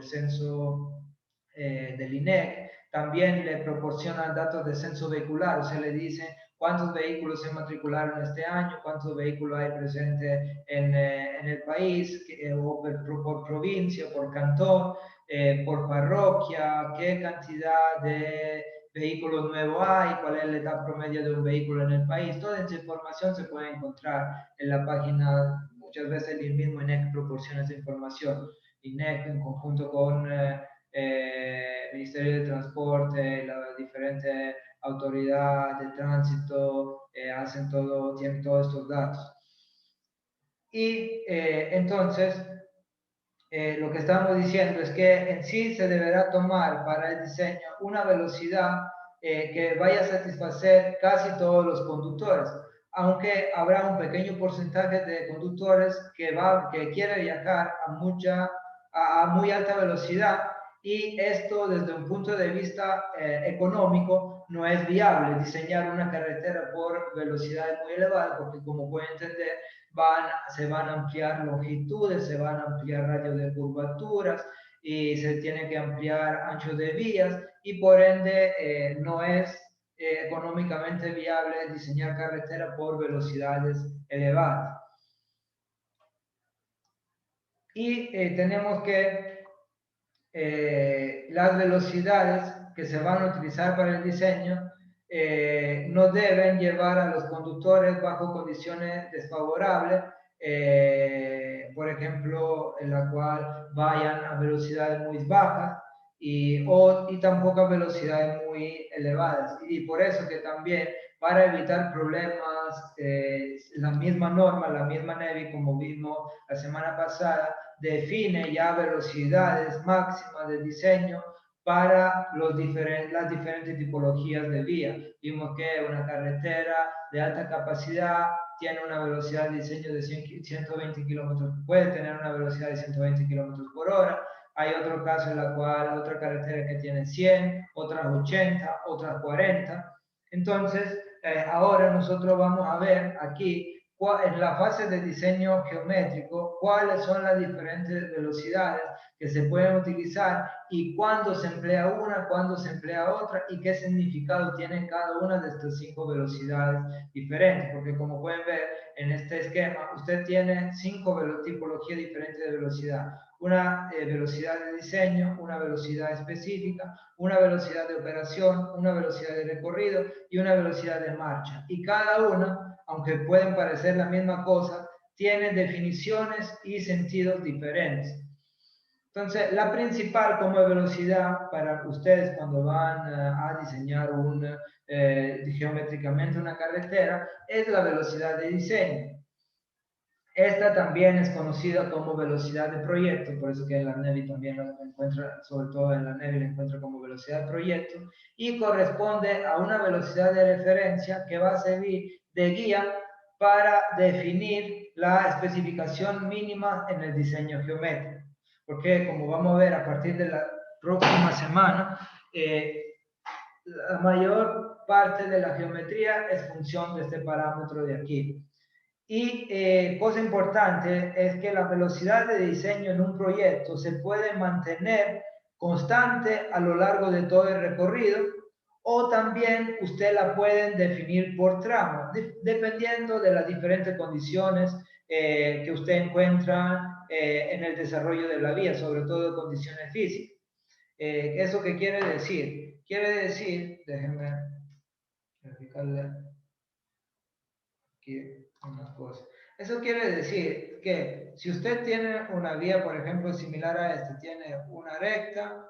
del INEC. También le proporcionan datos de censo vehicular, o sea, le dicen cuántos vehículos se matricularon este año, cuántos vehículos hay presentes en el país, o por provincia, por cantón, por parroquia, qué cantidad de vehículos nuevos hay, cuál es la edad promedio de un vehículo en el país. Toda esa información se puede encontrar en la página, muchas veces el mismo INEC proporciona esa información. INEC en conjunto con Ministerio de Transporte, las diferentes autoridades de tránsito, tienen todos estos datos. Y entonces, lo que estamos diciendo es que en sí se deberá tomar para el diseño una velocidad que vaya a satisfacer casi todos los conductores, aunque habrá un pequeño porcentaje de conductores que quiere viajar a muy alta velocidad, y esto desde un punto de vista económico no es viable diseñar una carretera por velocidades muy elevadas, porque como pueden entender, se van a ampliar longitudes, se van a ampliar radios de curvaturas y se tiene que ampliar ancho de vías y por ende no es económicamente viable diseñar carretera por velocidades elevadas. Y tenemos que las velocidades que se van a utilizar para el diseño no deben llevar a los conductores bajo condiciones desfavorables, por ejemplo, en la cual vayan a velocidades muy bajas y tampoco a velocidades muy elevadas. Y por eso que también, para evitar problemas, la misma norma, la misma NEVI, como vimos la semana pasada, define ya velocidades máximas de diseño para las diferentes tipologías de vía. Vimos que una carretera de alta capacidad tiene una velocidad de diseño de 120 kilómetros, puede tener una velocidad de 120 kilómetros por hora. Hay otro caso en la cual otra carretera que tiene 100, otras 80, otras 40. Entonces, ahora nosotros vamos a ver aquí en la fase de diseño geométrico, cuáles son las diferentes velocidades que se pueden utilizar y cuándo se emplea una, cuándo se emplea otra y qué significado tiene cada una de estas 5 velocidades diferentes, porque como pueden ver en este esquema, usted tiene 5 tipologías diferentes de velocidad. Una velocidad de diseño, una velocidad específica, una velocidad de operación, una velocidad de recorrido y una velocidad de marcha. Y cada una, aunque pueden parecer la misma cosa, tiene definiciones y sentidos diferentes. Entonces, la principal como velocidad para ustedes cuando van a diseñar geométricamente una carretera es la velocidad de diseño. Esta también es conocida como velocidad de proyecto, por eso que en la NEVI también la encuentra, sobre todo en la NEVI la encuentra como velocidad de proyecto, y corresponde a una velocidad de referencia que va a servir de guía para definir la especificación mínima en el diseño geométrico. Porque como vamos a ver a partir de la próxima semana, la mayor parte de la geometría es función de este parámetro de aquí. Y cosa importante es que la velocidad de diseño en un proyecto se puede mantener constante a lo largo de todo el recorrido o también usted la puede definir por tramo, dependiendo de las diferentes condiciones que usted encuentra en el desarrollo de la vía, sobre todo condiciones físicas. ¿Eso qué quiere decir? Quiere decir, déjenme verificarle aquí unas cosas. Eso quiere decir que si usted tiene una vía, por ejemplo, similar a esta, tiene una recta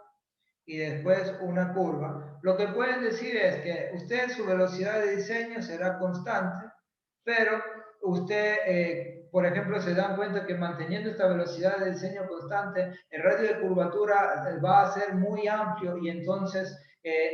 y después una curva, lo que pueden decir es que usted su velocidad de diseño será constante, pero usted, por ejemplo, se dan cuenta que manteniendo esta velocidad de diseño constante, el radio de curvatura va a ser muy amplio y entonces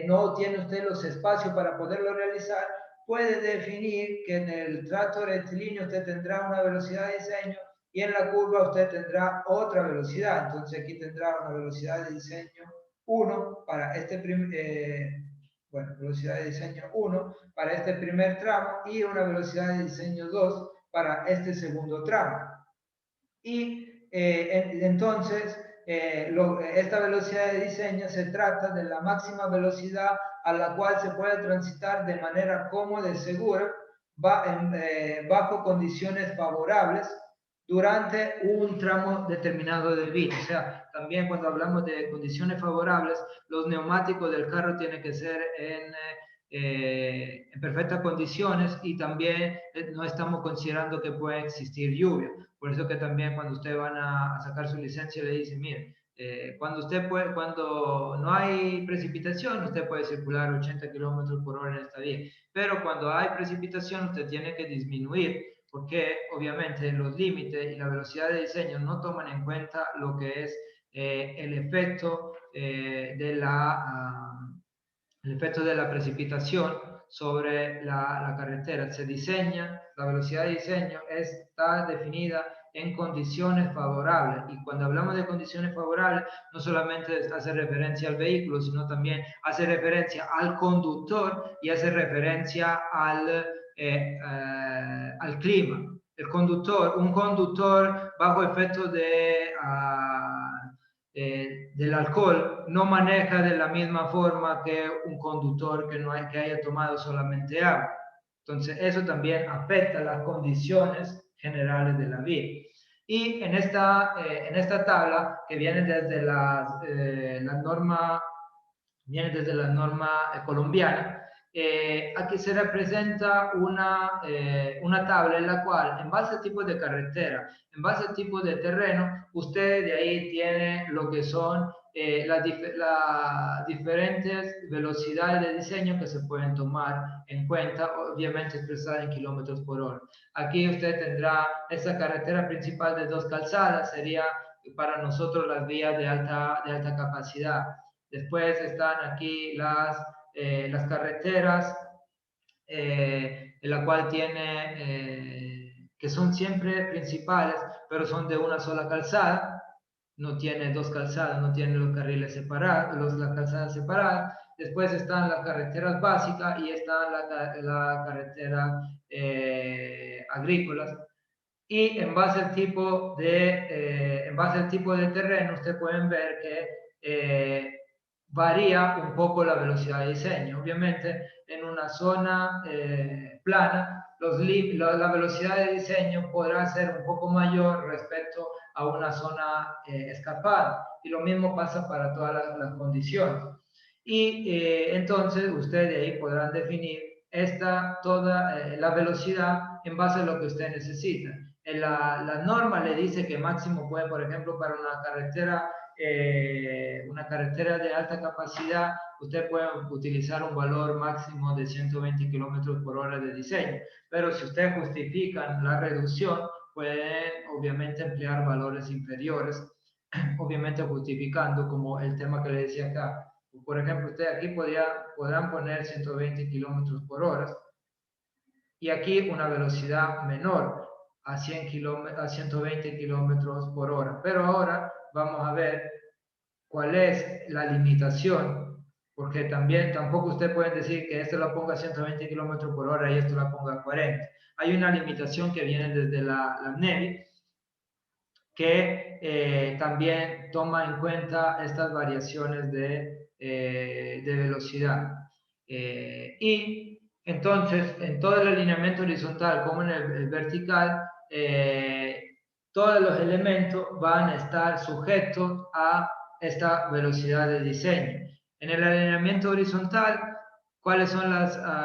no tiene usted los espacios para poderlo realizar. Puede definir que en el trato rectilíneo usted tendrá una velocidad de diseño y en la curva usted tendrá otra velocidad. Entonces aquí tendrá una velocidad de diseño 1 para este velocidad de diseño 1 para este primer tramo y una velocidad de diseño 2 para este segundo tramo. Y entonces esta velocidad de diseño se trata de la máxima velocidad a la cual se puede transitar de manera cómoda y segura bajo condiciones favorables durante un tramo determinado del vía. O sea, también cuando hablamos de condiciones favorables, los neumáticos del carro tienen que ser en perfectas condiciones y también no estamos considerando que pueda existir lluvia. Por eso que también cuando ustedes van a sacar su licencia le dicen, mire, cuando no hay precipitación, usted puede circular 80 kilómetros por hora en esta vía, pero cuando hay precipitación, usted tiene que disminuir, porque obviamente los límites y la velocidad de diseño no toman en cuenta lo que es el efecto de la precipitación sobre la carretera. Se diseña, la velocidad de diseño está definida en condiciones favorables, y cuando hablamos de condiciones favorables no solamente hace referencia al vehículo, sino también hace referencia al conductor y hace referencia al clima. Un conductor bajo efecto del alcohol no maneja de la misma forma que un conductor que haya tomado solamente agua. Entonces eso también afecta las condiciones generales de la vía. Y en esta tabla, que viene desde la norma colombiana, aquí se representa una tabla en la cual, en base a tipo de carretera, en base a tipo de terreno, usted de ahí tiene lo que son las diferentes velocidades de diseño que se pueden tomar en cuenta, obviamente expresada en kilómetros por hora. Aquí usted tendrá esa carretera principal de 2 calzadas, sería para nosotros las vías de alta capacidad. Después están aquí las carreteras, en la cual tiene, que son siempre principales, pero son de una sola calzada, no tiene 2 calzadas, no tiene los carriles separados, las calzadas separadas. Después están las carreteras básicas y está la carretera agrícolas. Y en base al tipo de terreno, ustedes pueden ver que varía un poco la velocidad de diseño. Obviamente, en una zona plana, la velocidad de diseño podrá ser un poco mayor respecto a una zona escarpada. Y lo mismo pasa para todas las condiciones. Y entonces, ustedes de ahí podrán definir toda la velocidad en base a lo que usted necesita. La norma le dice que máximo puede, por ejemplo, para una carretera de alta capacidad, usted puede utilizar un valor máximo de 120 kilómetros por hora de diseño. Pero si ustedes justifican la reducción, pueden obviamente emplear valores inferiores, obviamente justificando, como el tema que le decía acá. Por ejemplo, usted aquí podrán poner 120 kilómetros por hora y aquí una velocidad menor a 120 kilómetros por hora. Pero ahora vamos a ver cuál es la limitación, porque tampoco usted puede decir que esto lo ponga a 120 kilómetros por hora y esto lo ponga a 40. Hay una limitación que viene desde la NEVI, que también toma en cuenta estas variaciones de velocidad. Y entonces, en todo el alineamiento horizontal como en el vertical, todos los elementos van a estar sujetos a esta velocidad de diseño. En el alineamiento horizontal, ¿cuáles son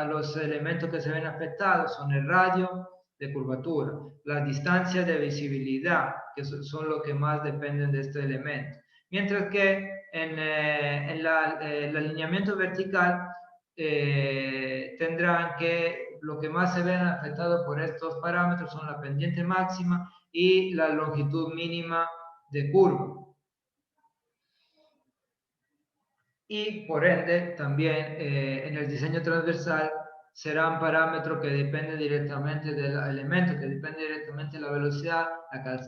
los elementos que se ven afectados? Son el radio de curvatura, las distancias de visibilidad, que son los que más dependen de este elemento. Mientras que en el alineamiento vertical tendrán que lo que más se ven afectados por estos parámetros son la pendiente máxima y la longitud mínima de curva. Y por ende, también en el diseño transversal serán parámetros que dependen directamente del elemento, que depende directamente de la velocidad,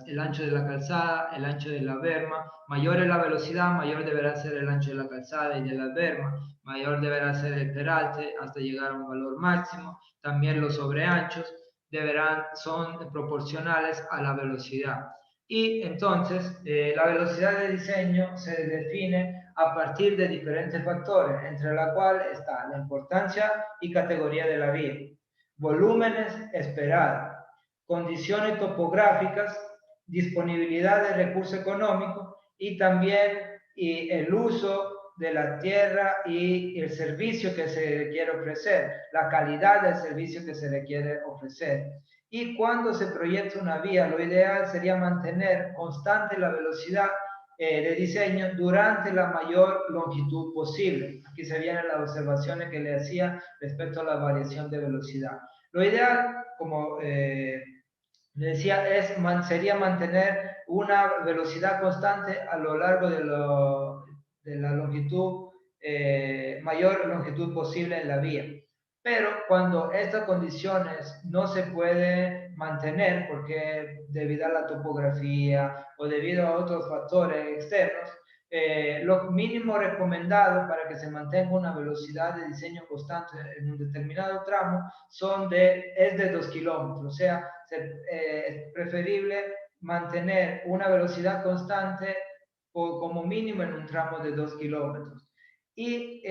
el ancho de la calzada, el ancho de la berma. Mayor es la velocidad, mayor deberá ser el ancho de la calzada y de la berma, mayor deberá ser el peralte hasta llegar a un valor máximo. También los sobreanchos son proporcionales a la velocidad. Y entonces, la velocidad de diseño se define a partir de diferentes factores, entre los cuales está la importancia y categoría de la vía, volúmenes esperados, condiciones topográficas, disponibilidad de recursos económicos y también el uso de la tierra y el servicio que se le quiere ofrecer, la calidad del servicio que se le quiere ofrecer. Y cuando se proyecta una vía, lo ideal sería mantener constante la velocidad de diseño durante la mayor longitud posible. Aquí se vienen las observaciones que le hacía respecto a la variación de velocidad. Lo ideal, como le decía, sería mantener una velocidad constante a lo largo de la longitud, mayor longitud posible en la vía. Pero cuando estas condiciones no se pueden mantener, porque debido a la topografía o debido a otros factores externos, lo mínimo recomendado para que se mantenga una velocidad de diseño constante en un determinado tramo es de 2 kilómetros. O sea, es preferible mantener una velocidad constante como mínimo en un tramo de 2 kilómetros. Y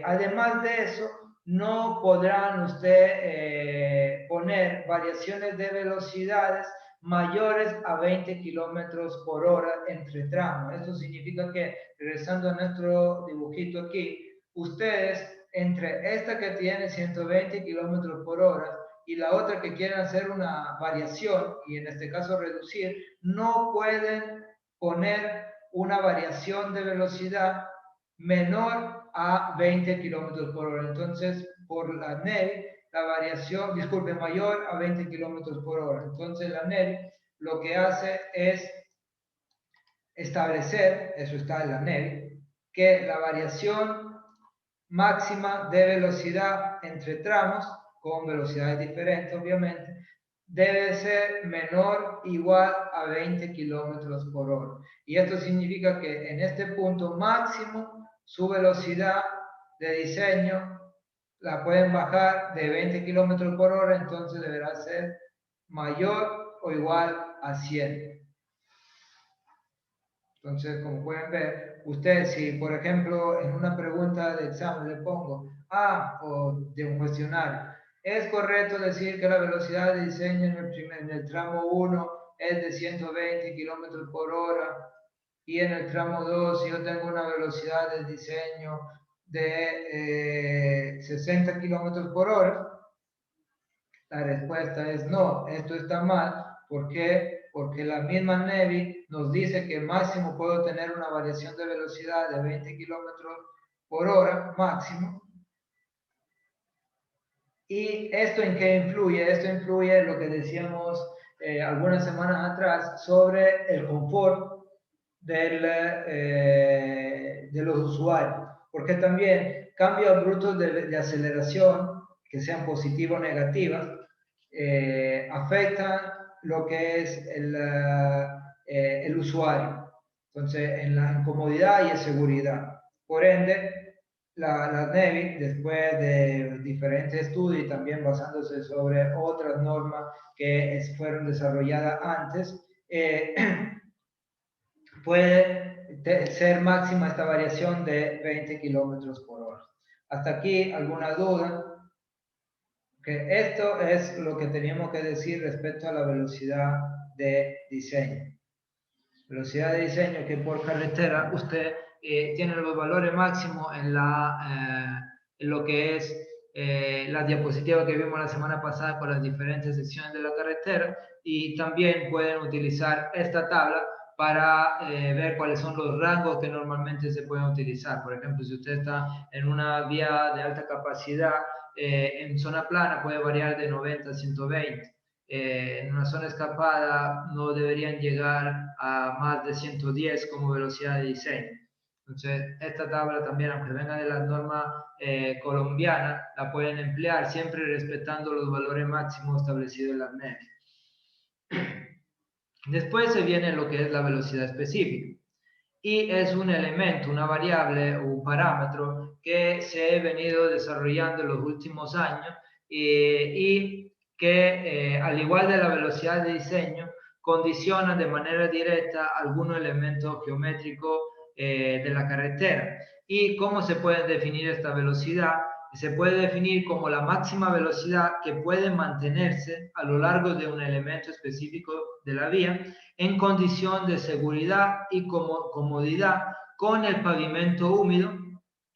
además de eso, no podrán usted poner variaciones de velocidades mayores a 20 kilómetros por hora entre tramos. Esto significa que, regresando a nuestro dibujito aquí, ustedes entre esta que tiene 120 kilómetros por hora y la otra que quieren hacer una variación, y en este caso reducir, no pueden poner una variación de velocidad menor a 20 kilómetros por hora. Entonces, por la NEVI, la variación, disculpe, mayor a 20 kilómetros por hora. Entonces, la NEVI lo que hace es establecer, eso está en la NEVI, que la variación máxima de velocidad entre tramos, con velocidades diferentes obviamente, debe ser menor o igual a 20 kilómetros por hora. Y esto significa que en este punto máximo su velocidad de diseño la pueden bajar de 20 kilómetros por hora, entonces deberá ser mayor o igual a 100. Entonces, como pueden ver, ustedes si, por ejemplo, en una pregunta de examen le pongo, o de un cuestionario, ¿es correcto decir que la velocidad de diseño en el tramo 1 es de 120 kilómetros por hora y en el tramo 2 yo tengo una velocidad de diseño de 60 kilómetros por hora? La respuesta es no, esto está mal. ¿Por qué? Porque la misma NEVI nos dice que máximo puedo tener una variación de velocidad de 20 kilómetros por hora, máximo. ¿Y esto en qué influye? Esto influye en lo que decíamos algunas semanas atrás sobre el confort de los usuarios. Porque también cambios brutos de aceleración, que sean positivas o negativas, afectan lo que es el usuario. Entonces, en comodidad y en seguridad. Por ende, la NEVI, después de diferentes estudios y también basándose sobre otras normas que fueron desarrolladas antes, puede ser máxima esta variación de 20 kilómetros por hora. Hasta aquí, ¿alguna duda? Que esto es lo que teníamos que decir respecto a la velocidad de diseño. Velocidad de diseño que por carretera usted tiene los valores máximos en lo que es la diapositiva que vimos la semana pasada con las diferentes secciones de la carretera, y también pueden utilizar esta tabla para ver cuáles son los rangos que normalmente se pueden utilizar. Por ejemplo, si usted está en una vía de alta capacidad, en zona plana puede variar de 90 a 120. En una zona escapada no deberían llegar a más de 110 como velocidad de diseño. Entonces, esta tabla también, aunque venga de las normas colombianas, la pueden emplear siempre respetando los valores máximos establecidos en las NEVI. Después se viene lo que es la velocidad específica. Y es un elemento, una variable o un parámetro que se ha venido desarrollando en los últimos años y que, al igual de la velocidad de diseño, condiciona de manera directa algunos elementos geométricos de la carretera. ¿Y cómo se puede definir esta velocidad? Se puede definir como la máxima velocidad que puede mantenerse a lo largo de un elemento específico de la vía en condición de seguridad y comodidad con el pavimento húmedo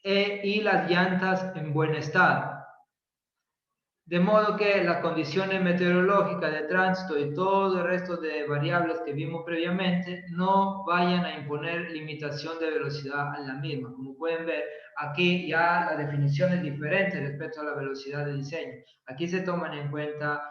y las llantas en buen estado. De modo que las condiciones meteorológicas de tránsito y todo el resto de variables que vimos previamente no vayan a imponer limitación de velocidad a la misma. Como pueden ver, aquí ya la definición es diferente respecto a la velocidad de diseño. Aquí se toman en cuenta,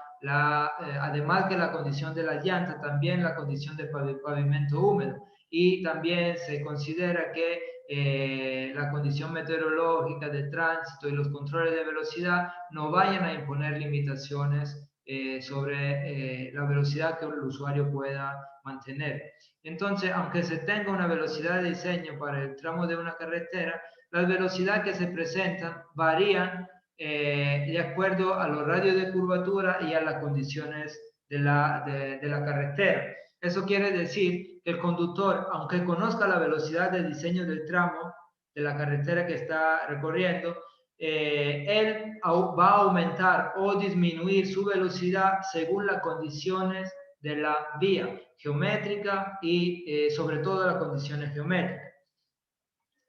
además que la condición de las llantas, también la condición del pavimento húmedo. Y también se considera que la condición meteorológica de tránsito y los controles de velocidad no vayan a imponer limitaciones sobre la velocidad que el usuario pueda mantener. Entonces, aunque se tenga una velocidad de diseño para el tramo de una carretera, las velocidades que se presentan varían de acuerdo a los radios de curvatura y a las condiciones de la carretera. Eso quiere decir que el conductor, aunque conozca la velocidad de diseño del tramo de la carretera que está recorriendo, él va a aumentar o disminuir su velocidad según las condiciones de la vía geométrica y sobre todo las condiciones geométricas.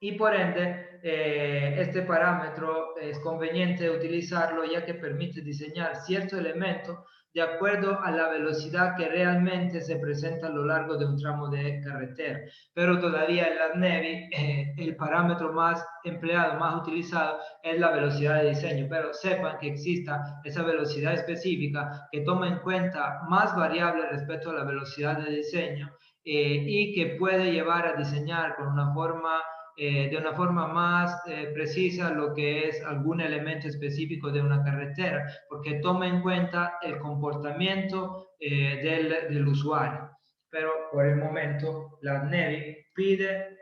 Y por ende, este parámetro es conveniente utilizarlo ya que permite diseñar ciertos elementos de acuerdo a la velocidad que realmente se presenta a lo largo de un tramo de carretera. Pero todavía en las NEVI el parámetro más empleado, más utilizado es la velocidad de diseño, pero sepan que exista esa velocidad específica que toma en cuenta más variables respecto a la velocidad de diseño y que puede llevar a diseñar con una forma de una forma más precisa lo que es algún elemento específico de una carretera, porque toma en cuenta el comportamiento del usuario. Pero por el momento la NEVI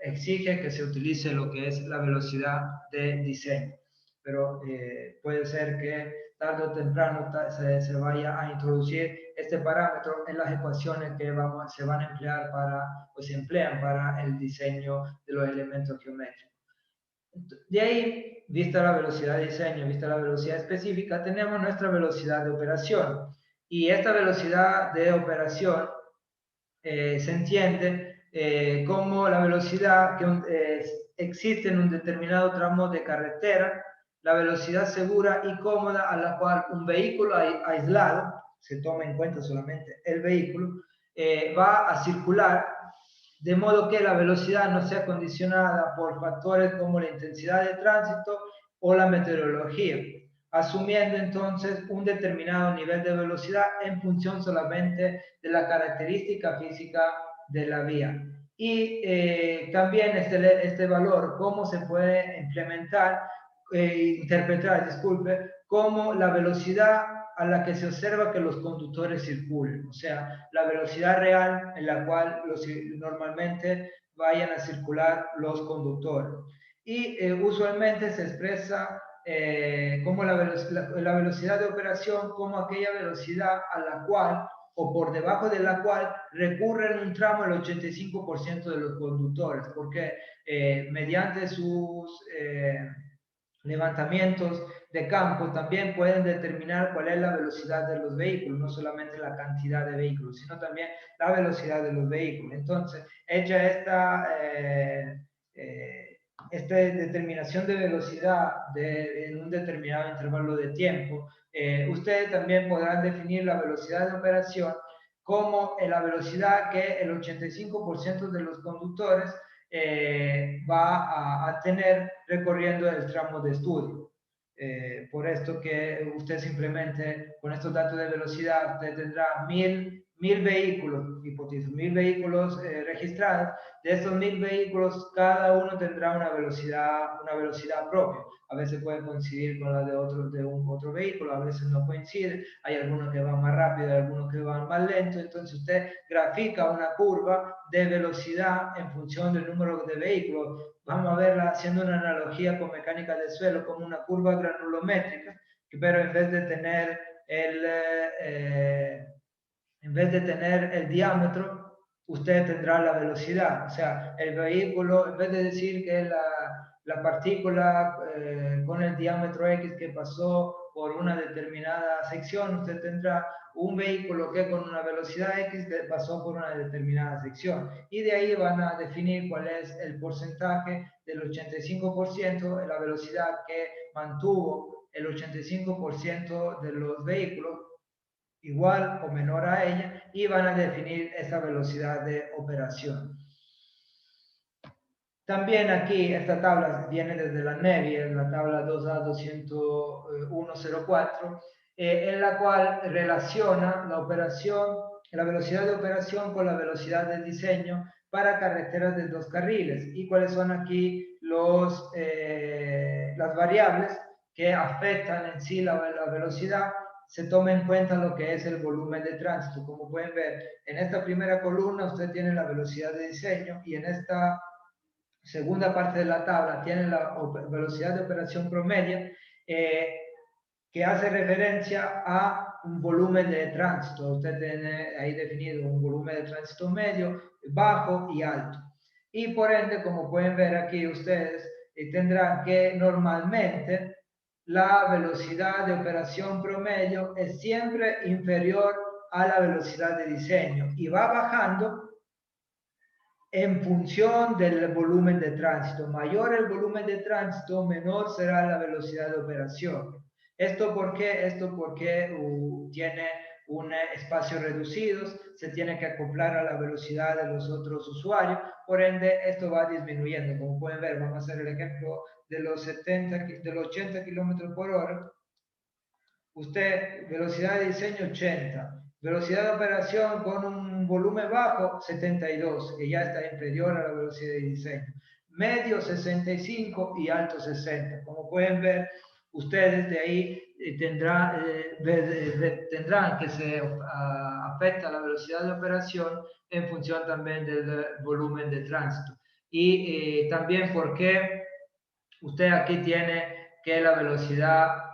exige que se utilice lo que es la velocidad de diseño. pero puede ser que tarde o temprano se vaya a introducir este parámetro en las ecuaciones que se van a emplear o se emplean para el diseño de los elementos geométricos. De ahí, vista la velocidad de diseño, vista la velocidad específica, tenemos nuestra velocidad de operación. Y esta velocidad de operación se entiende como la velocidad que existe en un determinado tramo de carretera, la velocidad segura y cómoda a la cual un vehículo aislado, se toma en cuenta solamente el vehículo, va a circular, de modo que la velocidad no sea condicionada por factores como la intensidad de tránsito o la meteorología, asumiendo entonces un determinado nivel de velocidad en función solamente de la característica física de la vía. Y también este valor, cómo se puede interpretar, como la velocidad a la que se observa que los conductores circulen, o sea, la velocidad real en la cual normalmente vayan a circular los conductores. Y usualmente se expresa como la velocidad de operación como aquella velocidad a la cual o por debajo de la cual recurren un tramo el 85% de los conductores, porque mediante sus levantamientos de campo también pueden determinar cuál es la velocidad de los vehículos, no solamente la cantidad de vehículos, sino también la velocidad de los vehículos. Entonces, hecha esta determinación de velocidad en un determinado intervalo de tiempo, ustedes también podrán definir la velocidad de operación como la velocidad que el 85% de los conductores va a tener recorriendo el tramo de estudio. Por esto que usted simplemente con estos datos de velocidad usted tendrá 1000 vehículos, hipotético, 1000 vehículos registrados. De estos 1000 vehículos, cada uno tendrá una velocidad propia. A veces puede coincidir con la de un otro vehículo, a veces no coincide. Hay algunos que van más rápido, hay algunos que van más lento. Entonces usted grafica una curva de velocidad en función del número de vehículos. Vamos a verla haciendo una analogía con mecánica del suelo, como una curva granulométrica, pero en vez de tener el diámetro, usted tendrá la velocidad. O sea, el vehículo, en vez de decir que la partícula con el diámetro X que pasó por una determinada sección, usted tendrá un vehículo que con una velocidad X pasó por una determinada sección. Y de ahí van a definir cuál es el porcentaje del 85% de la velocidad que mantuvo el 85% de los vehículos, igual o menor a ella, y van a definir esa velocidad de operación. También aquí esta tabla viene desde la NEVI, en la tabla 2A20104, en la cual relaciona la velocidad de operación con la velocidad de diseño para carreteras de 2 carriles. ¿Y cuáles son aquí las variables que afectan en sí la velocidad? Se toma en cuenta lo que es el volumen de tránsito. Como pueden ver, en esta primera columna usted tiene la velocidad de diseño y en esta segunda parte de la tabla tiene la velocidad de operación promedio, que hace referencia a un volumen de tránsito. Usted tiene ahí definido un volumen de tránsito medio, bajo y alto. Y por ende, como pueden ver aquí ustedes, tendrán que normalmente la velocidad de operación promedio es siempre inferior a la velocidad de diseño y va bajando en función del volumen de tránsito. Mayor el volumen de tránsito, menor será la velocidad de operación. ¿Esto por qué? Esto porque tiene un espacio reducido, se tiene que acoplar a la velocidad de los otros usuarios, por ende esto va disminuyendo. Como pueden ver, vamos a hacer el ejemplo de los 80 kilómetros por hora. Usted, velocidad de diseño 80, velocidad de operación con un volumen bajo 72, que ya está inferior a la velocidad de diseño. Medio 65 y alto 60. Como pueden ver, ustedes de ahí tendrán que se afecta la velocidad de operación en función también del volumen de tránsito. Y también porque usted aquí tiene que la velocidad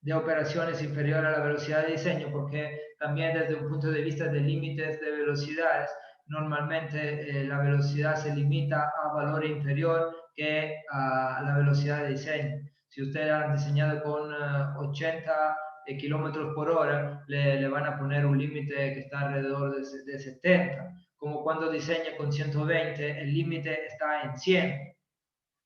de operación es inferior a la velocidad de diseño, porque también desde un punto de vista de límites de velocidades, normalmente la velocidad se limita a valor inferior que a la velocidad de diseño. Si ustedes han diseñado con 80 kilómetros por hora, le van a poner un límite que está alrededor de 70. Como cuando diseña con 120, el límite está en 100.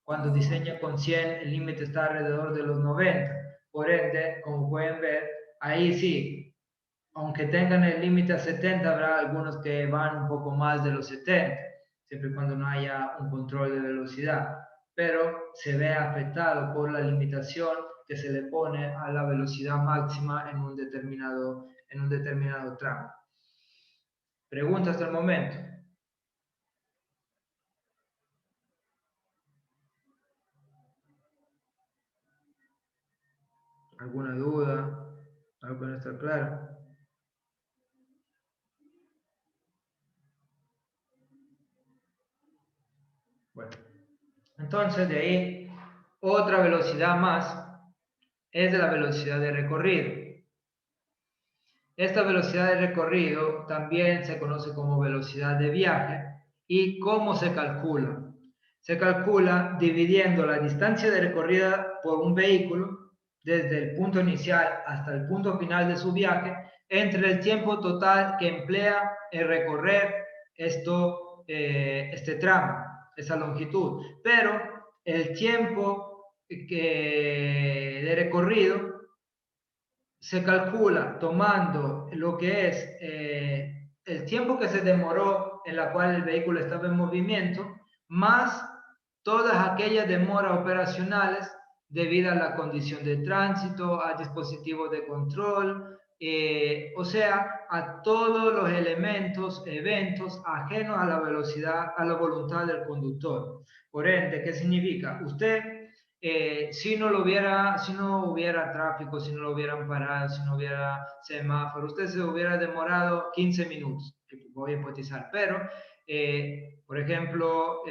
Cuando diseña con 100, el límite está alrededor de los 90. Por ende, como pueden ver, ahí sí, aunque tengan el límite a 70, habrá algunos que van un poco más de los 70, siempre y cuando no haya un control de velocidad. Pero se ve afectado por la limitación que se le pone a la velocidad máxima en un determinado tramo. ¿Preguntas hasta el momento? ¿Alguna duda? ¿Algo que no está claro? Bueno, entonces de ahí otra velocidad más es de la velocidad de recorrido. Esta velocidad de recorrido también se conoce como velocidad de viaje. ¿Y cómo se calcula? Se calcula dividiendo la distancia de recorrida por un vehículo desde el punto inicial hasta el punto final de su viaje entre el tiempo total que emplea en recorrer este tramo, esa longitud. Pero el tiempo de recorrido se calcula tomando lo que es el tiempo que se demoró en la cual el vehículo estaba en movimiento, más todas aquellas demoras operacionales debido a la condición de tránsito, a dispositivos de control, o sea, a todos los elementos, eventos ajenos a la velocidad, a la voluntad del conductor. Por ende, ¿qué significa? Usted si no hubiera tráfico, si no lo hubieran parado, si no hubiera semáforo, usted se hubiera demorado 15 minutos, voy a hipotizar, pero por ejemplo,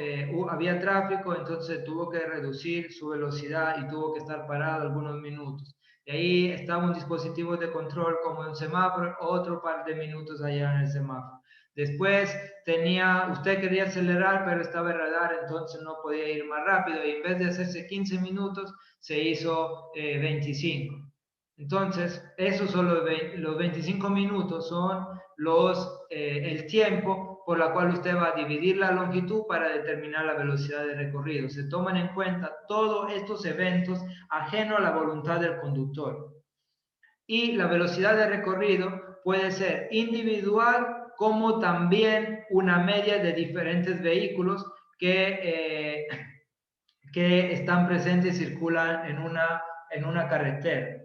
había tráfico, entonces tuvo que reducir su velocidad y tuvo que estar parado algunos minutos. Y ahí estaba un dispositivo de control como un semáforo, otro par de minutos allá en el semáforo. Después usted quería acelerar, pero estaba el radar, entonces no podía ir más rápido. Y en vez de hacerse 15 minutos, se hizo 25. Entonces, esos son los 25 minutos, son el tiempo por la cual usted va a dividir la longitud para determinar la velocidad de recorrido. Se toman en cuenta todos estos eventos ajenos a la voluntad del conductor. Y la velocidad de recorrido puede ser individual como también una media de diferentes vehículos que están presentes y circulan en una carretera.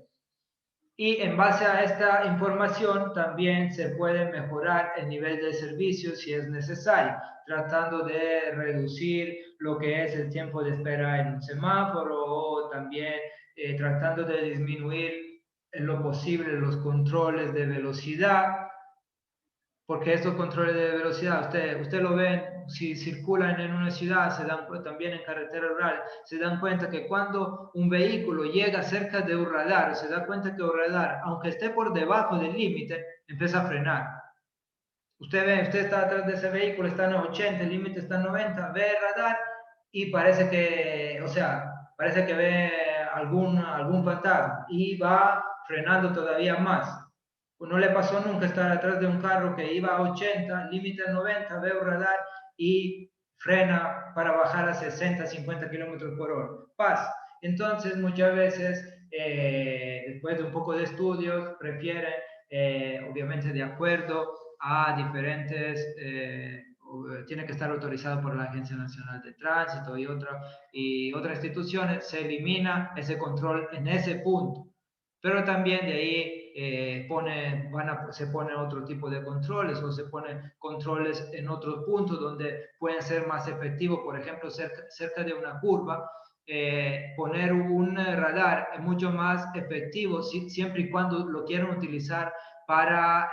Y en base a esta información también se puede mejorar el nivel de servicio si es necesario, tratando de reducir lo que es el tiempo de espera en un semáforo o también tratando de disminuir en lo posible los controles de velocidad, porque estos controles de velocidad, usted lo ven, si circulan en una ciudad, también en carretera rural, se dan cuenta que cuando un vehículo llega cerca de un radar, se da cuenta que un radar, aunque esté por debajo del límite, empieza a frenar. Usted está atrás de ese vehículo, está en 80, el límite está en 90, ve el radar y parece que ve algún fantasma y va frenando todavía más. No le pasó nunca estar atrás de un carro que iba a 80, límite a 90, ve un radar y frena para bajar a 60, 50 kilómetros por hora. Pasa. Entonces, muchas veces, después de un poco de estudios, prefieren, obviamente de acuerdo a diferentes, tiene que estar autorizado por la Agencia Nacional de Tránsito y otras instituciones, se elimina ese control en ese punto. Pero también de ahí se pone otro tipo de controles o se ponen controles en otros puntos donde pueden ser más efectivos, por ejemplo, cerca de una curva. Poner un radar es mucho más efectivo siempre y cuando lo quieran utilizar para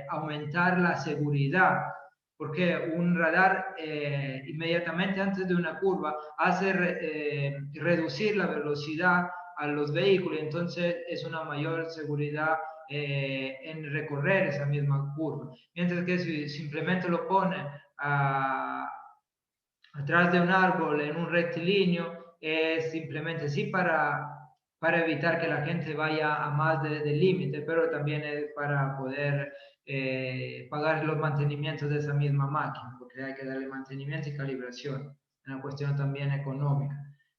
aumentar la seguridad, porque un radar inmediatamente antes de una curva hace reducir la velocidad a los vehículos, entonces es una mayor seguridad en recorrer esa misma curva. Mientras que si simplemente lo pone atrás de un árbol en un rectilíneo, es simplemente sí para evitar que la gente vaya a más del límite, pero también es para poder pagar los mantenimientos de esa misma máquina, porque hay que darle mantenimiento y calibración, una cuestión también económica.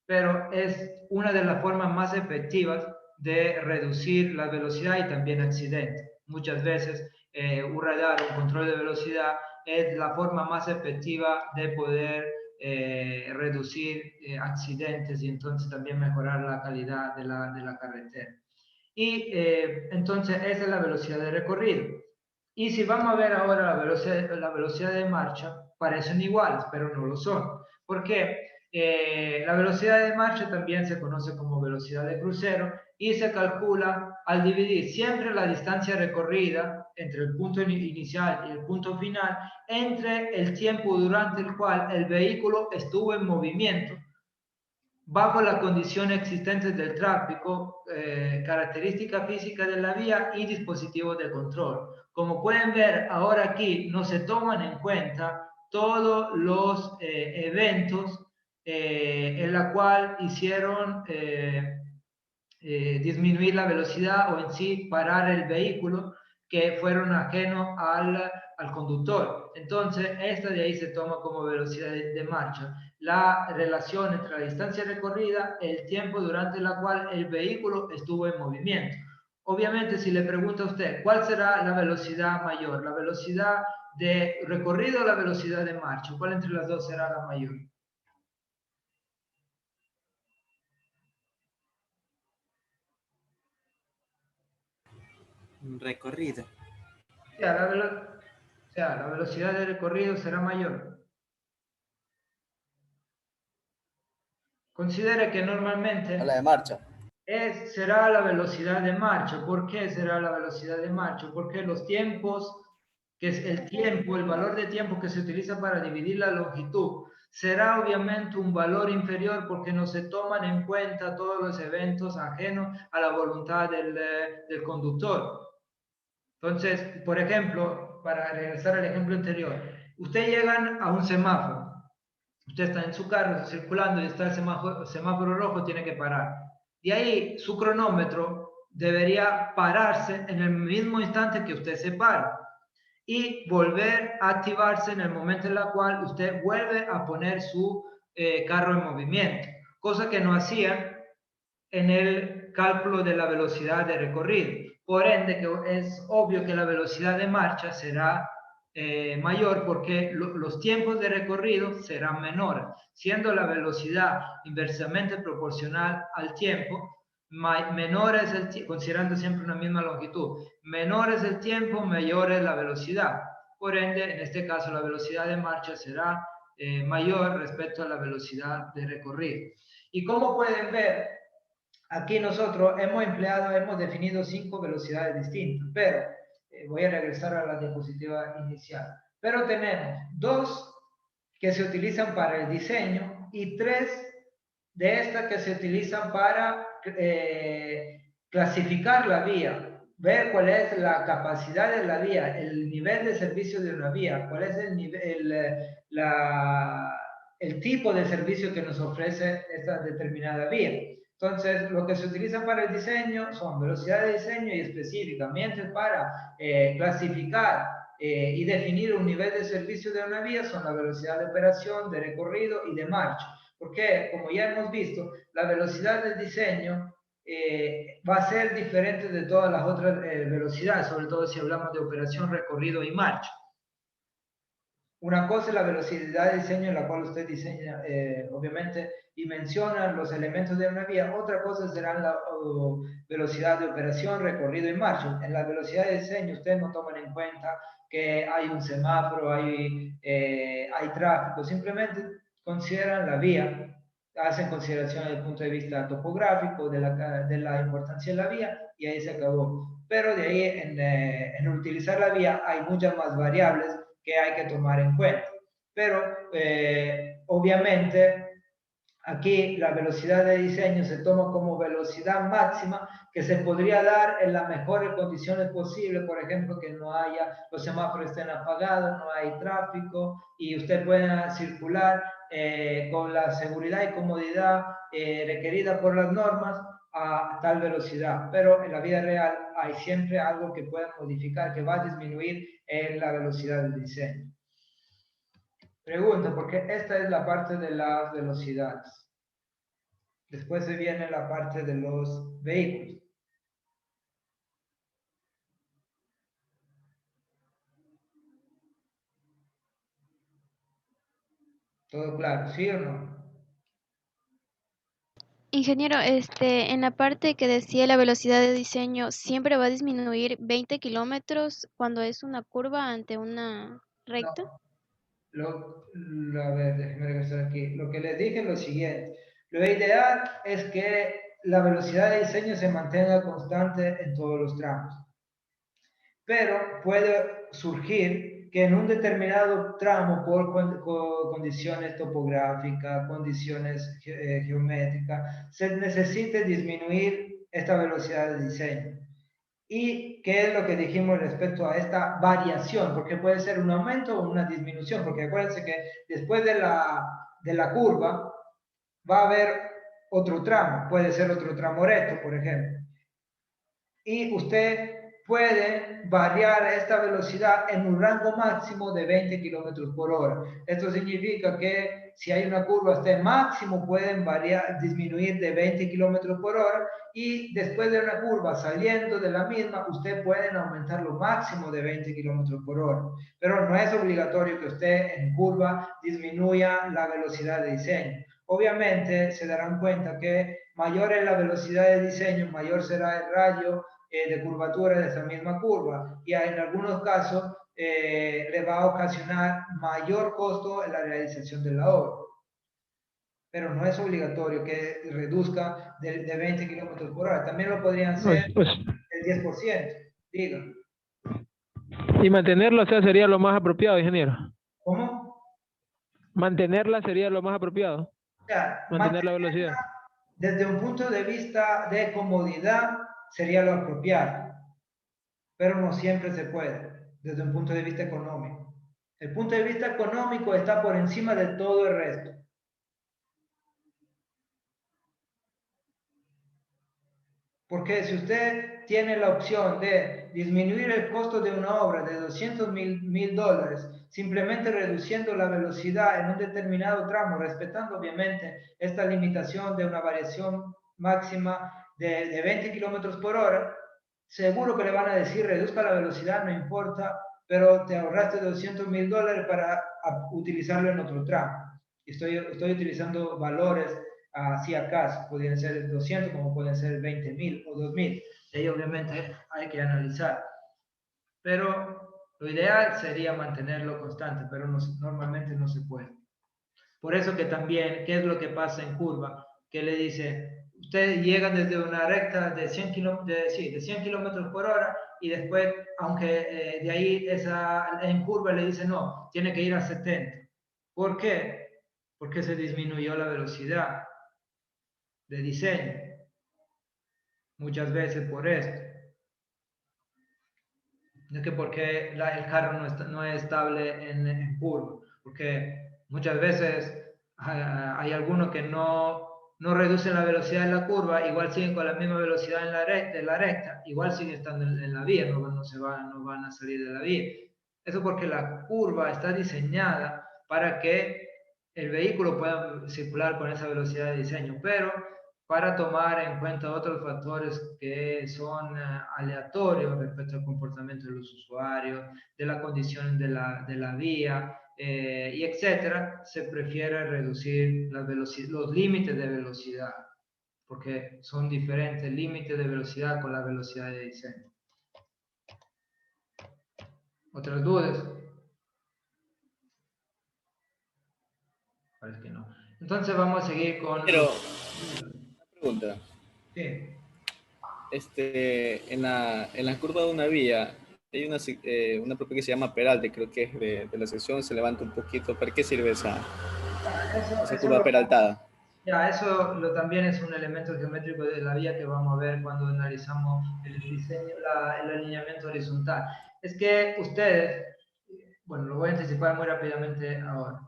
Pero es una de las formas más efectivas de reducir la velocidad y también accidentes. Muchas veces un radar, un control de velocidad es la forma más efectiva de poder reducir accidentes y entonces también mejorar la calidad de la carretera. Y entonces esa es la velocidad de recorrido. Y si vamos a ver ahora la velocidad de marcha, parecen iguales, pero no lo son. ¿Por qué? La velocidad de marcha también se conoce como velocidad de crucero y se calcula al dividir siempre la distancia recorrida entre el punto inicial y el punto final entre el tiempo durante el cual el vehículo estuvo en movimiento bajo las condiciones existentes del tráfico, características físicas de la vía y dispositivos de control. Como pueden ver, ahora aquí no se toman en cuenta todos los eventos en la cual hicieron disminuir la velocidad o en sí parar el vehículo que fueron ajenos al conductor. Entonces, esta de ahí se toma como velocidad de marcha. La relación entre la distancia recorrida, el tiempo durante la cual el vehículo estuvo en movimiento. Obviamente, si le pregunta a usted, ¿cuál será la velocidad mayor? ¿La velocidad de recorrido o la velocidad de marcha? ¿Cuál entre las dos será la mayor? Recorrido. O sea, la velocidad de recorrido será mayor. Considere que normalmente A la de marcha. será la velocidad de marcha. ¿Por qué será la velocidad de marcha? Porque los tiempos, que es el tiempo, el valor de tiempo que se utiliza para dividir la longitud, será obviamente un valor inferior porque no se toman en cuenta todos los eventos ajenos a la voluntad del conductor. Entonces, por ejemplo, para regresar al ejemplo anterior, usted llega a un semáforo. Usted está en su carro circulando y está el semáforo rojo, tiene que parar. Y ahí su cronómetro debería pararse en el mismo instante que usted se para y volver a activarse en el momento en el cual usted vuelve a poner su carro en movimiento, cosa que no hacía en el cálculo de la velocidad de recorrido. Por ende, que es obvio que la velocidad de marcha será mayor porque los tiempos de recorrido serán menores, siendo la velocidad inversamente proporcional al tiempo, menor es considerando siempre una misma longitud, menor es el tiempo, mayor es la velocidad. Por ende, en este caso, la velocidad de marcha será mayor respecto a la velocidad de recorrido. Y como pueden ver, aquí nosotros hemos definido 5 velocidades distintas, pero voy a regresar a la diapositiva inicial. Pero tenemos 2 que se utilizan para el diseño y 3 de estas que se utilizan para clasificar la vía, ver cuál es la capacidad de la vía, el nivel de servicio de una vía, cuál es el tipo de servicio que nos ofrece esta determinada vía. Entonces, lo que se utiliza para el diseño son velocidad de diseño y específicamente para clasificar y definir un nivel de servicio de una vía son la velocidad de operación, de recorrido y de marcha. Porque, como ya hemos visto, la velocidad del diseño va a ser diferente de todas las otras velocidades, sobre todo si hablamos de operación, recorrido y marcha. Una cosa es la velocidad de diseño en la cual usted diseña, obviamente, y menciona los elementos de una vía. Otra cosa será la velocidad de operación, recorrido y marcha. En la velocidad de diseño ustedes no toman en cuenta que hay un semáforo, hay tráfico. Simplemente consideran la vía, hacen consideración desde el punto de vista topográfico, de la importancia de la vía, y ahí se acabó. Pero de ahí, en utilizar la vía, hay muchas más variables que hay que tomar en cuenta. Pero obviamente Aquí la velocidad de diseño se toma como velocidad máxima que se podría dar en las mejores condiciones posibles, por ejemplo, que no haya, los semáforos estén apagados, no hay tráfico y usted pueda circular con la seguridad y comodidad requerida por las normas a tal velocidad. Pero en la vida real hay siempre algo que pueda modificar, que va a disminuir en la velocidad del diseño. Pregunta, porque esta es la parte de las velocidades. Después se viene la parte de los vehículos. ¿Todo claro? ¿Sí o no? Ingeniero, en la parte que decía la velocidad de diseño, siempre va a disminuir 20 kilómetros cuando es una curva ante una recta. A ver, déjenme regresar aquí. Lo que les dije es lo siguiente. Lo ideal es que la velocidad de diseño se mantenga constante en todos los tramos. Pero puede surgir que en un determinado tramo, por condiciones topográficas, condiciones geométricas, se necesite disminuir esta velocidad de diseño. ¿Y qué es lo que dijimos respecto a esta variación? Porque puede ser un aumento o una disminución, porque acuérdense que después de la curva va a haber otro tramo, puede ser otro tramo recto, por ejemplo. Y usted puede variar esta velocidad en un rango máximo de 20 kilómetros por hora. Esto significa que si hay una curva hasta el máximo pueden disminuir de 20 kilómetros por hora y después de una curva saliendo de la misma usted puede aumentar lo máximo de 20 kilómetros por hora. Pero no es obligatorio que usted en curva disminuya la velocidad de diseño. Obviamente se darán cuenta que mayor es la velocidad de diseño, mayor será el radio de curvatura de esa misma curva y en algunos casos le va a ocasionar mayor costo en la realización de la obra. Pero no es obligatorio que reduzca de 20 kilómetros por hora. También lo podrían ser el 10%. Diga. Y mantenerlo, o sea, sería lo más apropiado, ingeniero. ¿Cómo? Mantenerla sería lo más apropiado. O sea, mantener la velocidad. Desde un punto de vista de comodidad sería lo apropiado, pero no siempre se puede, desde un punto de vista económico. El punto de vista económico está por encima de todo el resto. Porque si usted tiene la opción de disminuir el costo de una obra de $200,000, simplemente reduciendo la velocidad en un determinado tramo, respetando obviamente esta limitación de una variación máxima de 20 kilómetros por hora, seguro que le van a decir reduzca la velocidad, no importa, pero te ahorraste $200,000 para utilizarlo en otro tramo. Estoy utilizando valores si acaso, podrían ser 200 como pueden ser 20,000 o 2,000. Y obviamente hay que analizar. Pero lo ideal sería mantenerlo constante, pero normalmente no se puede. Por eso que también, ¿qué es lo que pasa en curva? Que le dice, usted llega desde una recta de 100 kilómetros por hora y después, aunque de ahí en curva le dice, no, tiene que ir a 70. ¿Por qué? Porque se disminuyó la velocidad de diseño, muchas veces por esto. No que porque el carro no es estable en curva, porque muchas veces hay algunos que no reducen la velocidad en la curva, igual siguen con la misma velocidad en la recta, igual siguen estando en la vía, no van a salir de la vía. Eso porque la curva está diseñada para que el vehículo pueda circular con esa velocidad de diseño, pero para tomar en cuenta otros factores que son aleatorios respecto al comportamiento de los usuarios, de la condición de la vía, y etcétera, se prefiere reducir los límites de velocidad, porque son diferentes límites de velocidad con la velocidad de diseño. ¿Otras dudas? Parece que no. Entonces vamos a seguir con... Pero, una pregunta. Sí. En la curva de una vía hay una propiedad que se llama peralte, creo que es de la sección, se levanta un poquito. ¿Para qué sirve esa curva peraltada? Ya, eso también es un elemento geométrico de la vía que vamos a ver cuando analizamos el diseño, el alineamiento horizontal. Es que ustedes, bueno, lo voy a anticipar muy rápidamente ahora.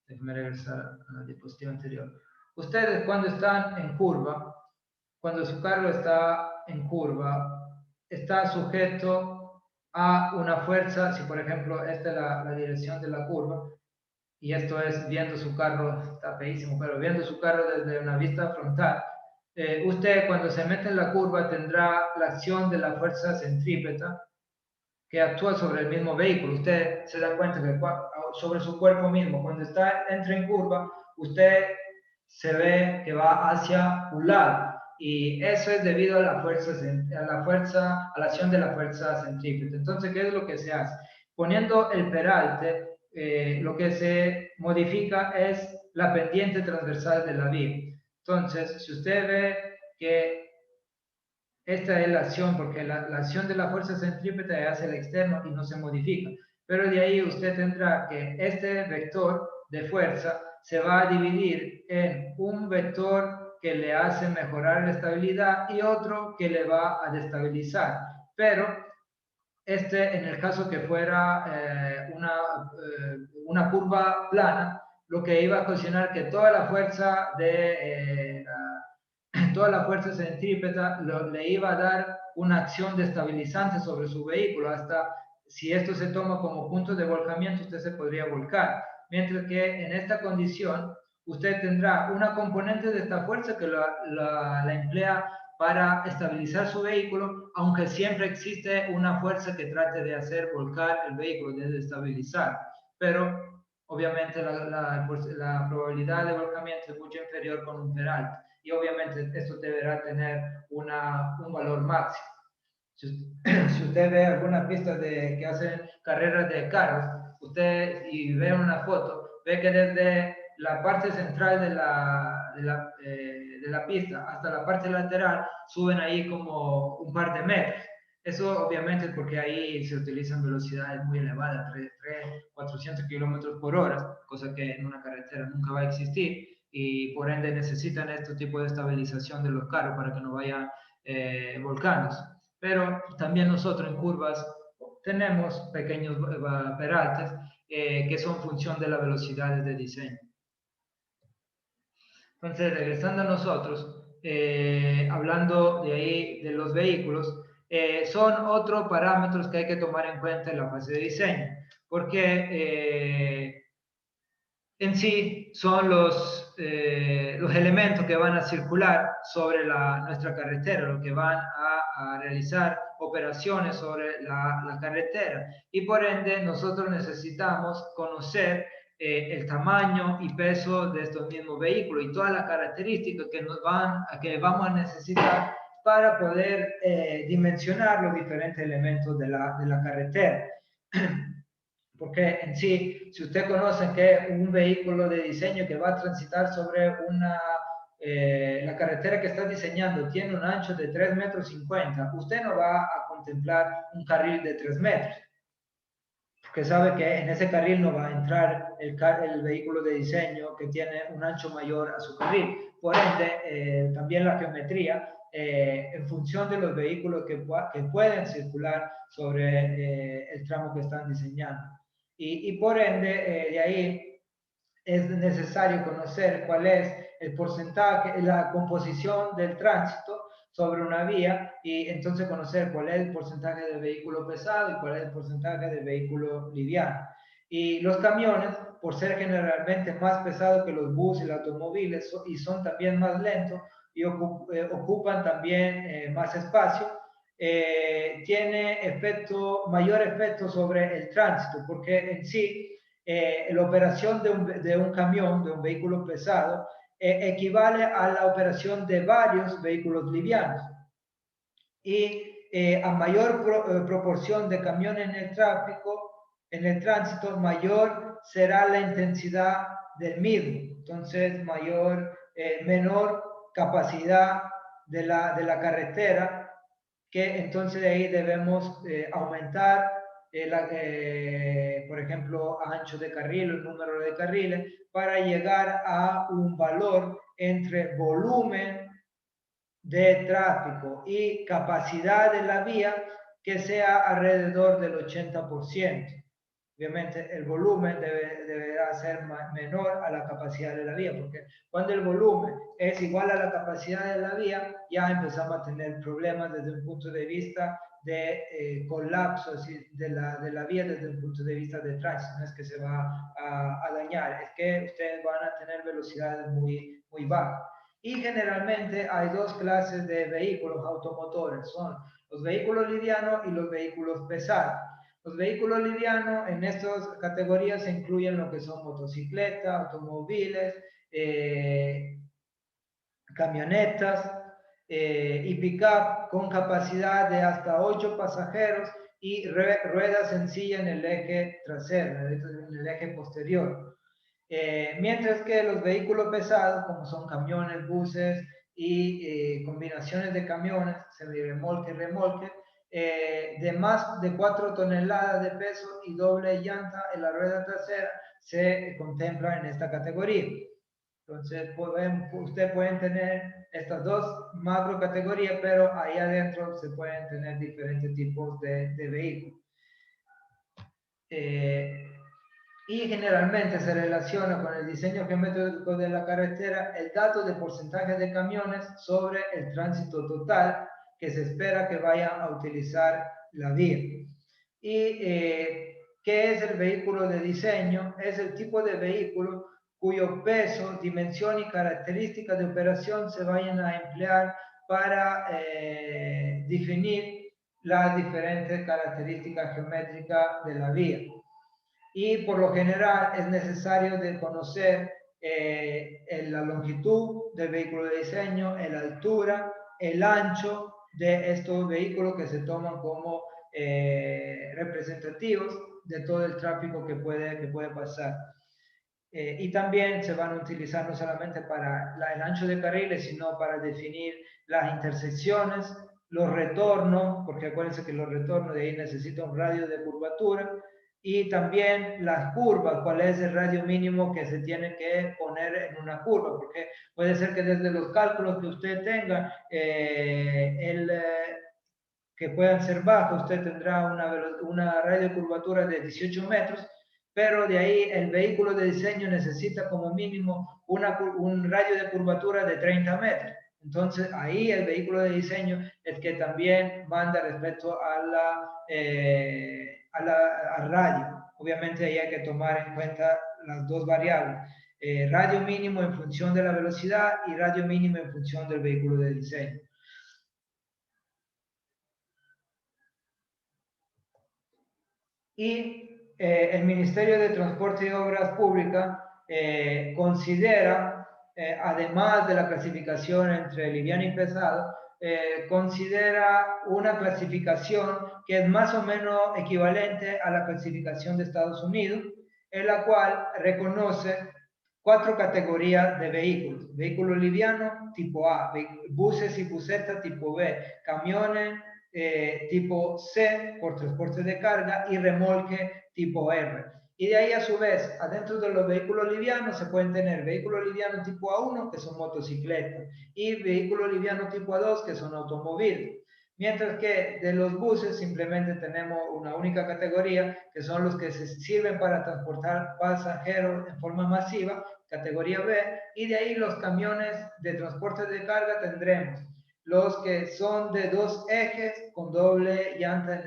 Déjenme regresar a la diapositiva anterior. Ustedes cuando están en curva, cuando su carro está en curva, está sujeto a una fuerza, si por ejemplo esta es la dirección de la curva, y esto es viendo su carro, está feísimo, pero viendo su carro desde una vista frontal, usted cuando se mete en la curva tendrá la acción de la fuerza centrípeta que actúa sobre el mismo vehículo. Usted se da cuenta que sobre su cuerpo mismo, cuando entra en curva, usted se ve que va hacia un lado. Y eso es debido a la a la acción de la fuerza centrípeta. Entonces, ¿qué es lo que se hace? Poniendo el peralte, lo que se modifica es la pendiente transversal de la vía. Entonces, si usted ve que esta es la acción, porque la acción de la fuerza centrípeta es hacia el externo y no se modifica. Pero de ahí usted tendrá que este vector de fuerza se va a dividir en un vector que le hace mejorar la estabilidad y otro que le va a destabilizar. Pero en el caso que fuera una curva plana, lo que iba a ocasionar que toda la fuerza toda la fuerza centrípeta le iba a dar una acción destabilizante sobre su vehículo, hasta si esto se toma como punto de volcamiento, usted se podría volcar. Mientras que en esta condición, usted tendrá una componente de esta fuerza que la emplea para estabilizar su vehículo, aunque siempre existe una fuerza que trate de hacer volcar el vehículo, de desestabilizar. Pero obviamente la probabilidad de volcamiento es mucho inferior con un peralte. Y obviamente esto deberá tener un valor máximo. Si usted ve algunas pistas que hacen carreras de carros, usted y ve una foto, ve que desde la parte central de la pista hasta la parte lateral suben ahí como un par de metros. Eso obviamente es porque ahí se utilizan velocidades muy elevadas, 400 kilómetros por hora, cosa que en una carretera nunca va a existir, y por ende necesitan este tipo de estabilización de los carros para que no vayan volcándose. Pero también nosotros en curvas tenemos pequeños peraltes que son función de las velocidades de diseño. Entonces, regresando a nosotros, hablando de ahí de los vehículos, son otros parámetros que hay que tomar en cuenta en la fase de diseño, porque en sí son los elementos que van a circular sobre nuestra carretera, los que van a realizar operaciones sobre la carretera. Y por ende, nosotros necesitamos conocer el tamaño y peso de estos mismos vehículos y todas las características que vamos a necesitar para poder dimensionar los diferentes elementos de la carretera. Porque en sí, si usted conoce que un vehículo de diseño que va a transitar sobre la carretera que está diseñando tiene un ancho de 3,50 metros, usted no va a contemplar un carril de 3 metros, porque sabe que en ese carril no va a entrar el vehículo de diseño que tiene un ancho mayor a su carril. Por ende, también la geometría, en función de los vehículos que pueden circular sobre el tramo que están diseñando. Y por ende, de ahí es necesario conocer cuál es el porcentaje, la composición del tránsito sobre una vía y entonces conocer cuál es el porcentaje de vehículo pesado y cuál es el porcentaje de vehículo liviano. Y los camiones, por ser generalmente más pesados que los buses y los automóviles y son también más lentos y ocupan también más espacio, tiene mayor efecto sobre el tránsito, porque en sí la operación de un camión, de un vehículo pesado, equivale a la operación de varios vehículos livianos. Y a mayor proporción de camiones en el tránsito, mayor será la intensidad del mismo. Entonces, menor capacidad de la carretera, que entonces de ahí debemos aumentar, por ejemplo, ancho de carril, el número de carriles, para llegar a un valor entre volumen de tráfico y capacidad de la vía que sea alrededor del 80%. Obviamente el volumen deberá ser menor a la capacidad de la vía, porque cuando el volumen es igual a la capacidad de la vía, ya empezamos a tener problemas desde un punto de vista de colapso de la vía desde un punto de vista de tránsito. No es que se va a dañar, es que ustedes van a tener velocidades muy bajas. Y generalmente hay dos clases de vehículos automotores, son los vehículos livianos y los vehículos pesados. Los vehículos livianos en estas categorías se incluyen lo que son motocicletas, automóviles, camionetas y pick-up con capacidad de hasta 8 pasajeros y ruedas sencillas en el eje trasero, en el eje posterior. Mientras que los vehículos pesados, como son camiones, buses y combinaciones de camiones, semirremolque, remolque, de más de 4 toneladas de peso y doble llanta en la rueda trasera se contempla en esta categoría. Entonces, ustedes pueden tener estas dos macro categorías, pero ahí adentro se pueden tener diferentes tipos de vehículos. Y generalmente se relaciona con el diseño geométrico de la carretera el dato de porcentaje de camiones sobre el tránsito total que se espera que vayan a utilizar la vía. ¿Y qué es el vehículo de diseño? Es el tipo de vehículo cuyo peso, dimensión y características de operación se vayan a emplear para definir las diferentes características geométricas de la vía. Y por lo general es necesario de conocer la longitud del vehículo de diseño, la altura, el ancho de estos vehículos que se toman como representativos de todo el tráfico que puede pasar. Y también se van a utilizar no solamente para el ancho de carriles, sino para definir las intersecciones, los retornos, porque acuérdense que los retornos de ahí necesitan un radio de curvatura, y también las curvas, cuál es el radio mínimo que se tiene que poner en una curva, porque puede ser que desde los cálculos que usted tenga, que puedan ser bajos, usted tendrá una radio de curvatura de 18 metros, pero de ahí el vehículo de diseño necesita como mínimo un radio de curvatura de 30 metros. Entonces ahí el vehículo de diseño es que también manda respecto al radio. Obviamente ahí hay que tomar en cuenta las dos variables. Radio mínimo en función de la velocidad y radio mínimo en función del vehículo de diseño. Y el Ministerio de Transporte y Obras Públicas considera, además de la clasificación entre liviano y pesado, considera una clasificación que es más o menos equivalente a la clasificación de Estados Unidos, en la cual reconoce 4 categorías de vehículos: vehículo liviano tipo A, buses y busetas tipo B, camiones tipo C por transporte de carga y remolque tipo R. Y de ahí a su vez, adentro de los vehículos livianos se pueden tener vehículos livianos tipo A1 que son motocicletas y vehículos livianos tipo A2 que son automóviles. Mientras que de los buses simplemente tenemos una única categoría, que son los que se sirven para transportar pasajeros en forma masiva, categoría B, y de ahí los camiones de transporte de carga tendremos los que son de 2 ejes con doble llanta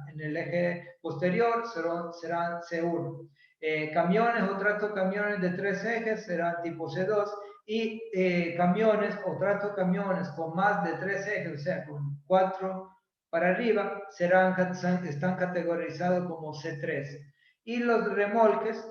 en el eje posterior, serán C1. Camiones o tractocamiones de 3 ejes serán tipo C2 y camiones o tractocamiones con más de 3 ejes, o sea, con 4 para arriba, están categorizados como C3. Y los remolques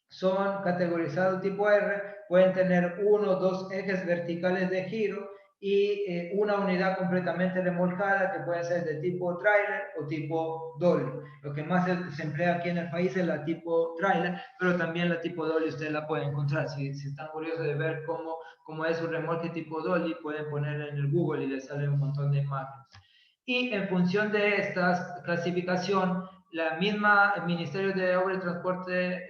son categorizados tipo R, pueden tener 1 o 2 ejes verticales de giro y una unidad completamente remolcada que puede ser de tipo trailer o tipo dolly. Lo que más se emplea aquí en el país es la tipo trailer, pero también la tipo dolly ustedes la pueden encontrar. Si están curiosos de ver cómo es un remolque tipo dolly, pueden poner en el Google y les sale un montón de imágenes. Y en función de esta clasificación, el Ministerio de Obras y Transporte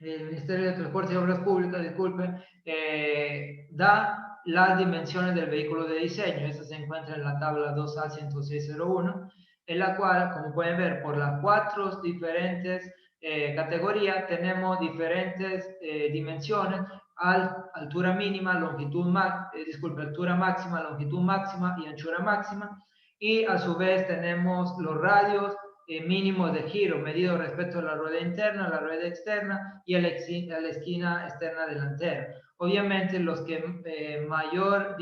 el Ministerio de Transporte y Obras Públicas, disculpen, da las dimensiones del vehículo de diseño. Esta se encuentra en la tabla 2A10601, en la cual, como pueden ver, por las 4 diferentes categorías tenemos diferentes dimensiones: altura mínima, altura máxima, longitud máxima y anchura máxima. Y a su vez tenemos los radios mínimos de giro medido respecto a la rueda interna, la rueda externa y a la esquina externa delantera. Obviamente los que mayor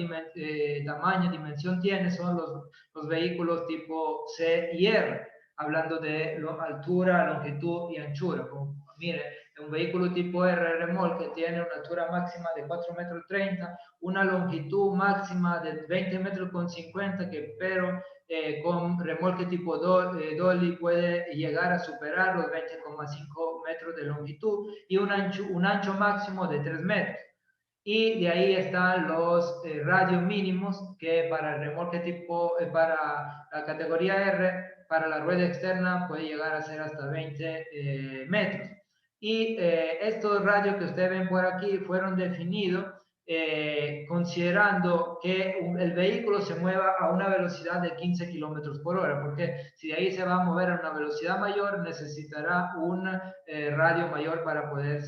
tamaño, dimensión tienen son los vehículos tipo C y R, hablando de altura, longitud y anchura. Como, mire, un vehículo tipo R remolque tiene una altura máxima de 4,30 metros, una longitud máxima de 20,50 metros, pero con remolque tipo dolly puede llegar a superar los 20,5 metros de longitud y un ancho máximo de 3 metros. Y de ahí están los radios mínimos, que para el remolque tipo, para la categoría R, para la rueda externa puede llegar a ser hasta 20 metros. Y estos radios que ustedes ven por aquí fueron definidos considerando que el vehículo se mueva a una velocidad de 15 kilómetros por hora, porque si de ahí se va a mover a una velocidad mayor, necesitará un radio mayor para poder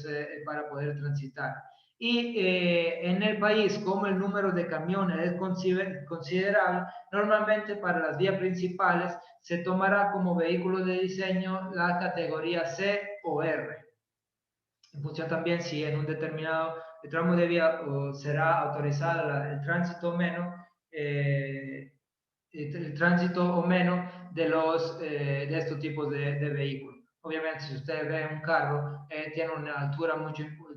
transitar. Y en el país, como el número de camiones es considerable, normalmente para las vías principales se tomará como vehículo de diseño la categoría C o R. En función también si en un determinado tramo de vía será autorizada el tránsito o menos, de estos tipos de vehículos. Obviamente, si usted ve un carro, tiene una altura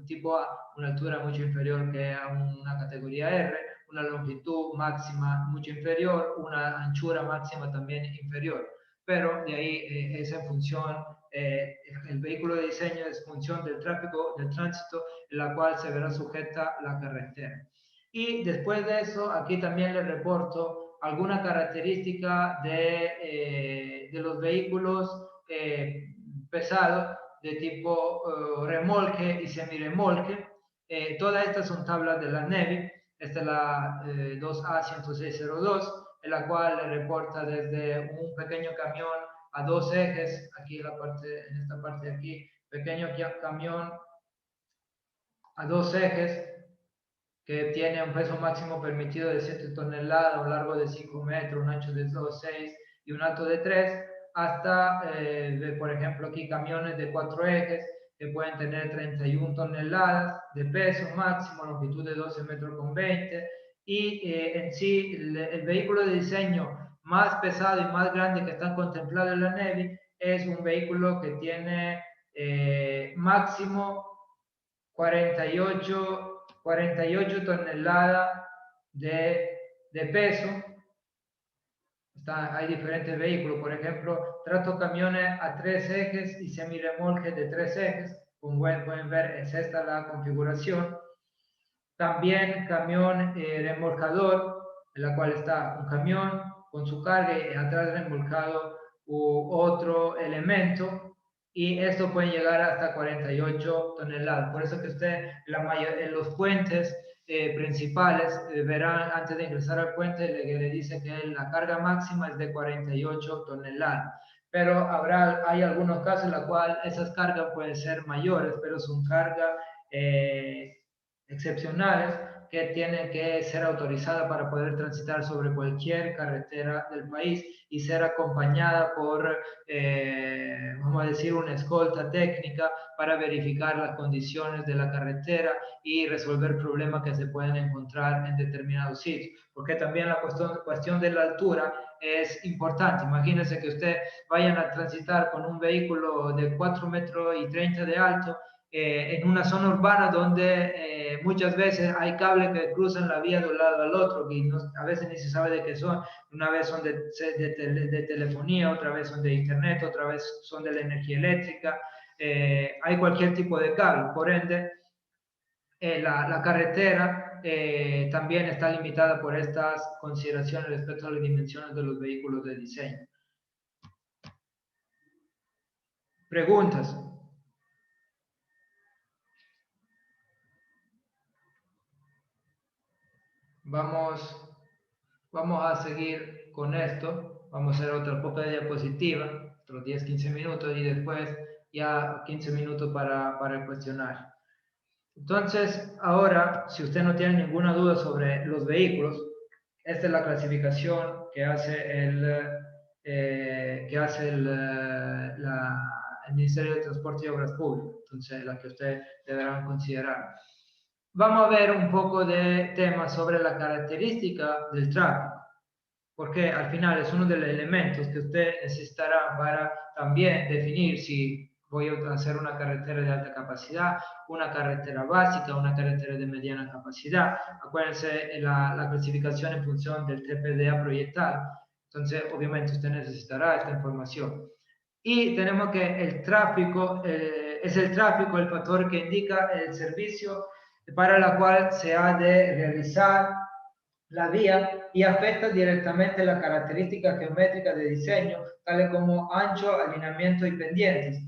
tipo A, una altura mucho inferior que a una categoría R, una longitud máxima mucho inferior, una anchura máxima también inferior. Pero de ahí es en función, el vehículo de diseño es función del tráfico, del tránsito, en la cual se verá sujeta la carretera. Y después de eso, aquí también les reporto alguna característica de los vehículos pesados de tipo remolque y semirremolque. Todas estas son tablas de la NEVI. Esta es la 2A10602, en la cual le reporta desde un pequeño camión a 2 ejes, aquí en esta parte de aquí, pequeño camión a 2 ejes, que tiene un peso máximo permitido de 7 toneladas, un largo de 5 metros, un ancho de 2,6 y un alto de 3, hasta, por ejemplo, aquí camiones de 4 ejes que pueden tener 31 toneladas de peso máximo, longitud de 12 metros con 20, y en sí el vehículo de diseño más pesado y más grande que está contemplado en la NEVI es un vehículo que tiene máximo 48 toneladas de peso. Hay diferentes vehículos, por ejemplo, trato camiones a 3 ejes y semirremolques de 3 ejes. Como pueden ver, es esta la configuración. También camión remolcador, en la cual está un camión con su carga y atrás remolcado otro elemento, y esto puede llegar hasta 48 toneladas. Por eso que usted, en los puentes principales, verán antes de ingresar al puente, le dice que la carga máxima es de 48 toneladas. Pero hay algunos casos en los cuales esas cargas pueden ser mayores, pero son cargas excepcionales que tienen que ser autorizadas para poder transitar sobre cualquier carretera del país y ser acompañada por, vamos a decir, una escolta técnica para verificar las condiciones de la carretera y resolver problemas que se pueden encontrar en determinados sitios. Porque también la cuestión de la altura es importante. Imagínense que usted vayan a transitar con un vehículo de 4,30 metros de alto, en una zona urbana donde muchas veces hay cables que cruzan la vía de un lado al otro y a veces ni se sabe de qué son. Una vez son de telefonía, otra vez son de internet, otra vez son de la energía eléctrica. Hay cualquier tipo de cable, por ende la carretera también está limitada por estas consideraciones respecto a las dimensiones de los vehículos de diseño. Preguntas. vamos a seguir con esto. Vamos a hacer otra poca de diapositiva, otros 10-15 minutos y después ya 15 minutos para el cuestionario. Entonces, ahora, si usted no tiene ninguna duda sobre los vehículos, esta es la clasificación que hace el Ministerio de Transporte y Obras Públicas, entonces la que usted deberá considerar. Vamos a ver un poco de temas sobre la característica del tráfico, porque al final es uno de los elementos que usted necesitará para también definir si voy a hacer una carretera de alta capacidad, una carretera básica, una carretera de mediana capacidad. Acuérdense la clasificación en función del TPDA proyectado. Entonces, obviamente, usted necesitará esta información. Y tenemos que el tráfico, es el tráfico el factor que indica el servicio para la cual se ha de realizar la vía y afecta directamente las características geométricas de diseño, tales como ancho, alineamiento y pendientes.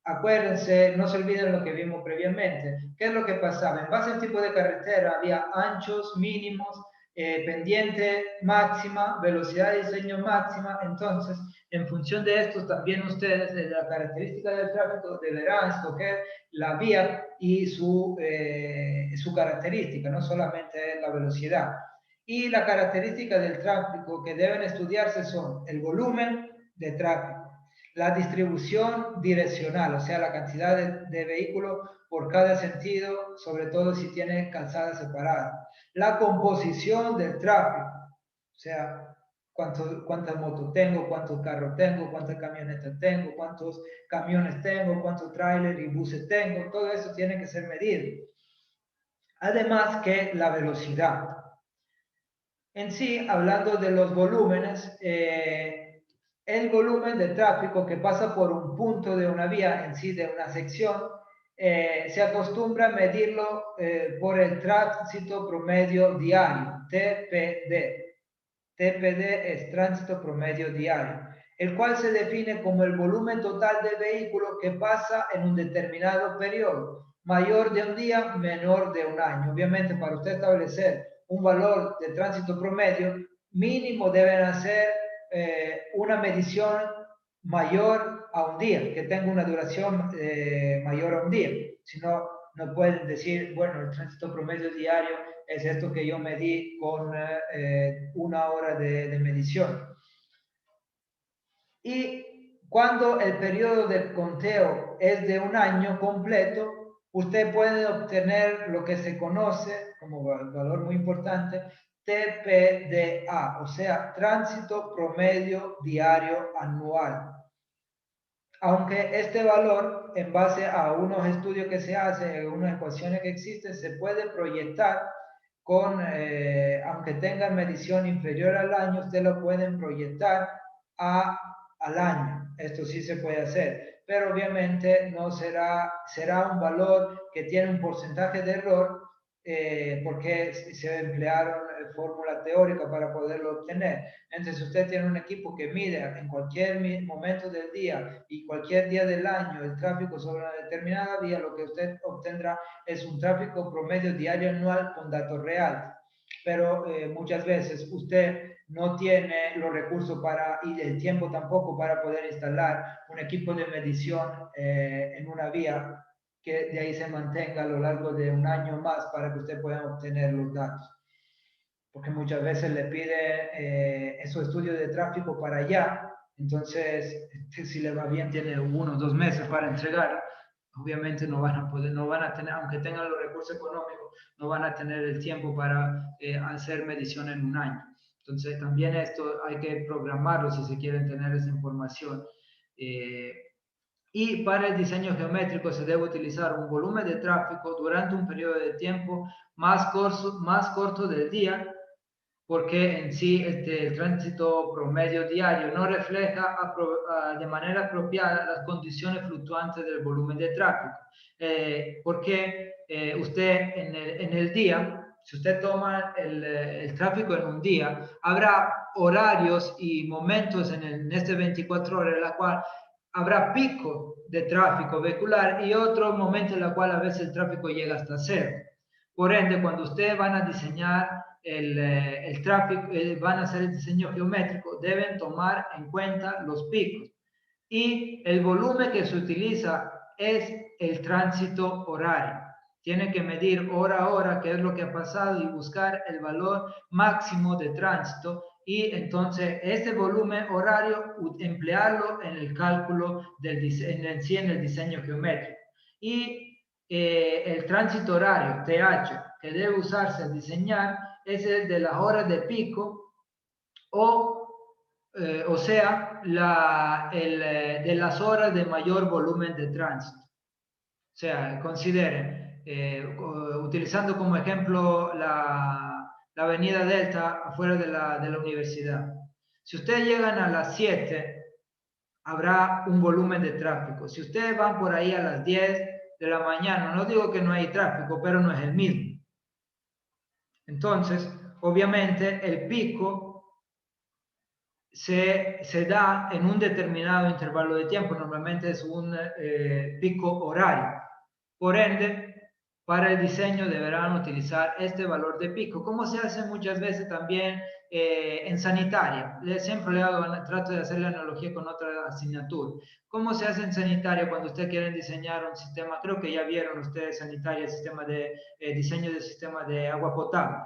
Acuérdense, no se olviden lo que vimos previamente. ¿Qué es lo que pasaba? En base al tipo de carretera había anchos mínimos, pendiente máxima, velocidad de diseño máxima. Entonces, en función de esto, también ustedes, de la característica del tráfico, deberán escoger la vía y su característica, no solamente la velocidad. Y la característica del tráfico que deben estudiarse son el volumen de tráfico, la distribución direccional, o sea, la cantidad de vehículos por cada sentido, sobre todo si tiene calzada separada, la composición del tráfico, o sea, cuántas motos tengo, cuántos carros tengo, cuántas camionetas tengo, cuántos camiones tengo, cuántos trailers y buses tengo, todo eso tiene que ser medido. Además que la velocidad. En sí, hablando de los volúmenes, el volumen de tráfico que pasa por un punto de una vía, en sí de una sección, se acostumbra a medirlo por el tránsito promedio diario, TPD. TPD es tránsito promedio diario, el cual se define como el volumen total de vehículos que pasa en un determinado periodo, mayor de un día, menor de un año. Obviamente, para usted establecer un valor de tránsito promedio, mínimo deben hacer una medición mayor a un día, que tenga una duración mayor a un día. Si no, no pueden decir, bueno, el tránsito promedio diario es esto que yo medí con una hora de medición. Y cuando el periodo de conteo es de un año completo, usted puede obtener lo que se conoce como valor muy importante, TPDA, o sea, tránsito promedio diario anual. Aunque este valor, en base a unos estudios que se hacen, unas ecuaciones que existen, se puede proyectar con, aunque tengan medición inferior al año, usted lo pueden proyectar al año. Esto sí se puede hacer, pero obviamente no será un valor que tiene un porcentaje de error porque se emplearon fórmulas teóricas para poderlo obtener. Entonces, si usted tiene un equipo que mide en cualquier momento del día y cualquier día del año el tráfico sobre una determinada vía, lo que usted obtendrá es un tráfico promedio diario anual con datos reales. Pero muchas veces usted no tiene los recursos y el tiempo tampoco para poder instalar un equipo de medición en una vía que de ahí se mantenga a lo largo de un año más para que usted pueda obtener los datos. Porque muchas veces le pide esos estudios de tráfico para allá, entonces si le va bien tiene 1 o 2 meses para entregar, obviamente no van a tener, aunque tengan los recursos económicos, no van a tener el tiempo para hacer medición en un año. Entonces también esto hay que programarlo si se quieren tener esa información. Y para el diseño geométrico se debe utilizar un volumen de tráfico durante un periodo de tiempo más corto del día, porque en sí el tránsito promedio diario no refleja de manera apropiada las condiciones fluctuantes del volumen de tráfico. Porque usted en el día, si usted toma el tráfico en un día, habrá horarios y momentos en este 24 horas en la cual habrá pico de tráfico vehicular y otro momento en el cual a veces el tráfico llega hasta cero. Por ende, cuando ustedes van a diseñar el tráfico, van a hacer el diseño geométrico, deben tomar en cuenta los picos. Y el volumen que se utiliza es el tránsito horario. Tiene que medir hora a hora qué es lo que ha pasado y buscar el valor máximo de tránsito, y entonces este volumen horario emplearlo en el cálculo del diseño, en el diseño geométrico. Y el tránsito horario, TH, que debe usarse al diseñar es el de las horas de pico, o sea, de las horas de mayor volumen de tránsito. O sea, consideren, utilizando como ejemplo la avenida Delta afuera de la universidad. Si ustedes llegan a las 7, habrá un volumen de tráfico. Si ustedes van por ahí a las 10 de la mañana, no digo que no hay tráfico, pero no es el mismo. Entonces, obviamente, el pico se da en un determinado intervalo de tiempo, normalmente es un pico horario. Por ende, para el diseño deberán utilizar este valor de pico, como se hace muchas veces también en sanitaria. Siempre trato de hacer la analogía con otra asignatura. ¿Cómo se hace en sanitaria cuando ustedes quieren diseñar un sistema? Creo que ya vieron ustedes sanitaria, el sistema de diseño del sistema de agua potable.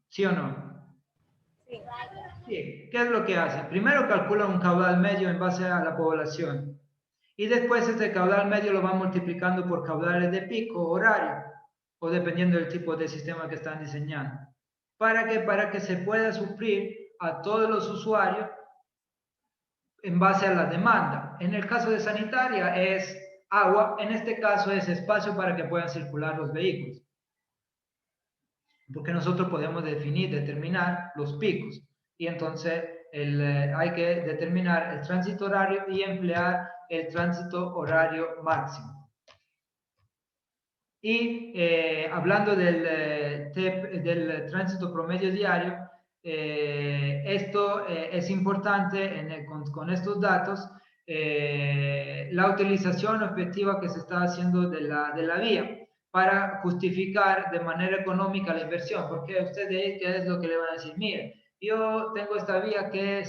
¿Sí o no? Sí. Sí. ¿Qué es lo que hacen? Primero calculan un caudal medio en base a la población. Y después este caudal medio lo van multiplicando por caudales de pico horario, o dependiendo del tipo de sistema que están diseñando. ¿Para qué? Para que se pueda suplir a todos los usuarios en base a la demanda. En el caso de sanitaria es agua, en este caso es espacio para que puedan circular los vehículos. Porque nosotros podemos determinar los picos. Y entonces hay que determinar el tránsito horario y emplear el tránsito horario máximo. Y hablando del tránsito promedio diario, esto es importante con estos datos, la utilización efectiva que se está haciendo de la vía para justificar de manera económica la inversión, porque ustedes, ¿qué es lo que le van a decir? Mire, yo tengo esta vía que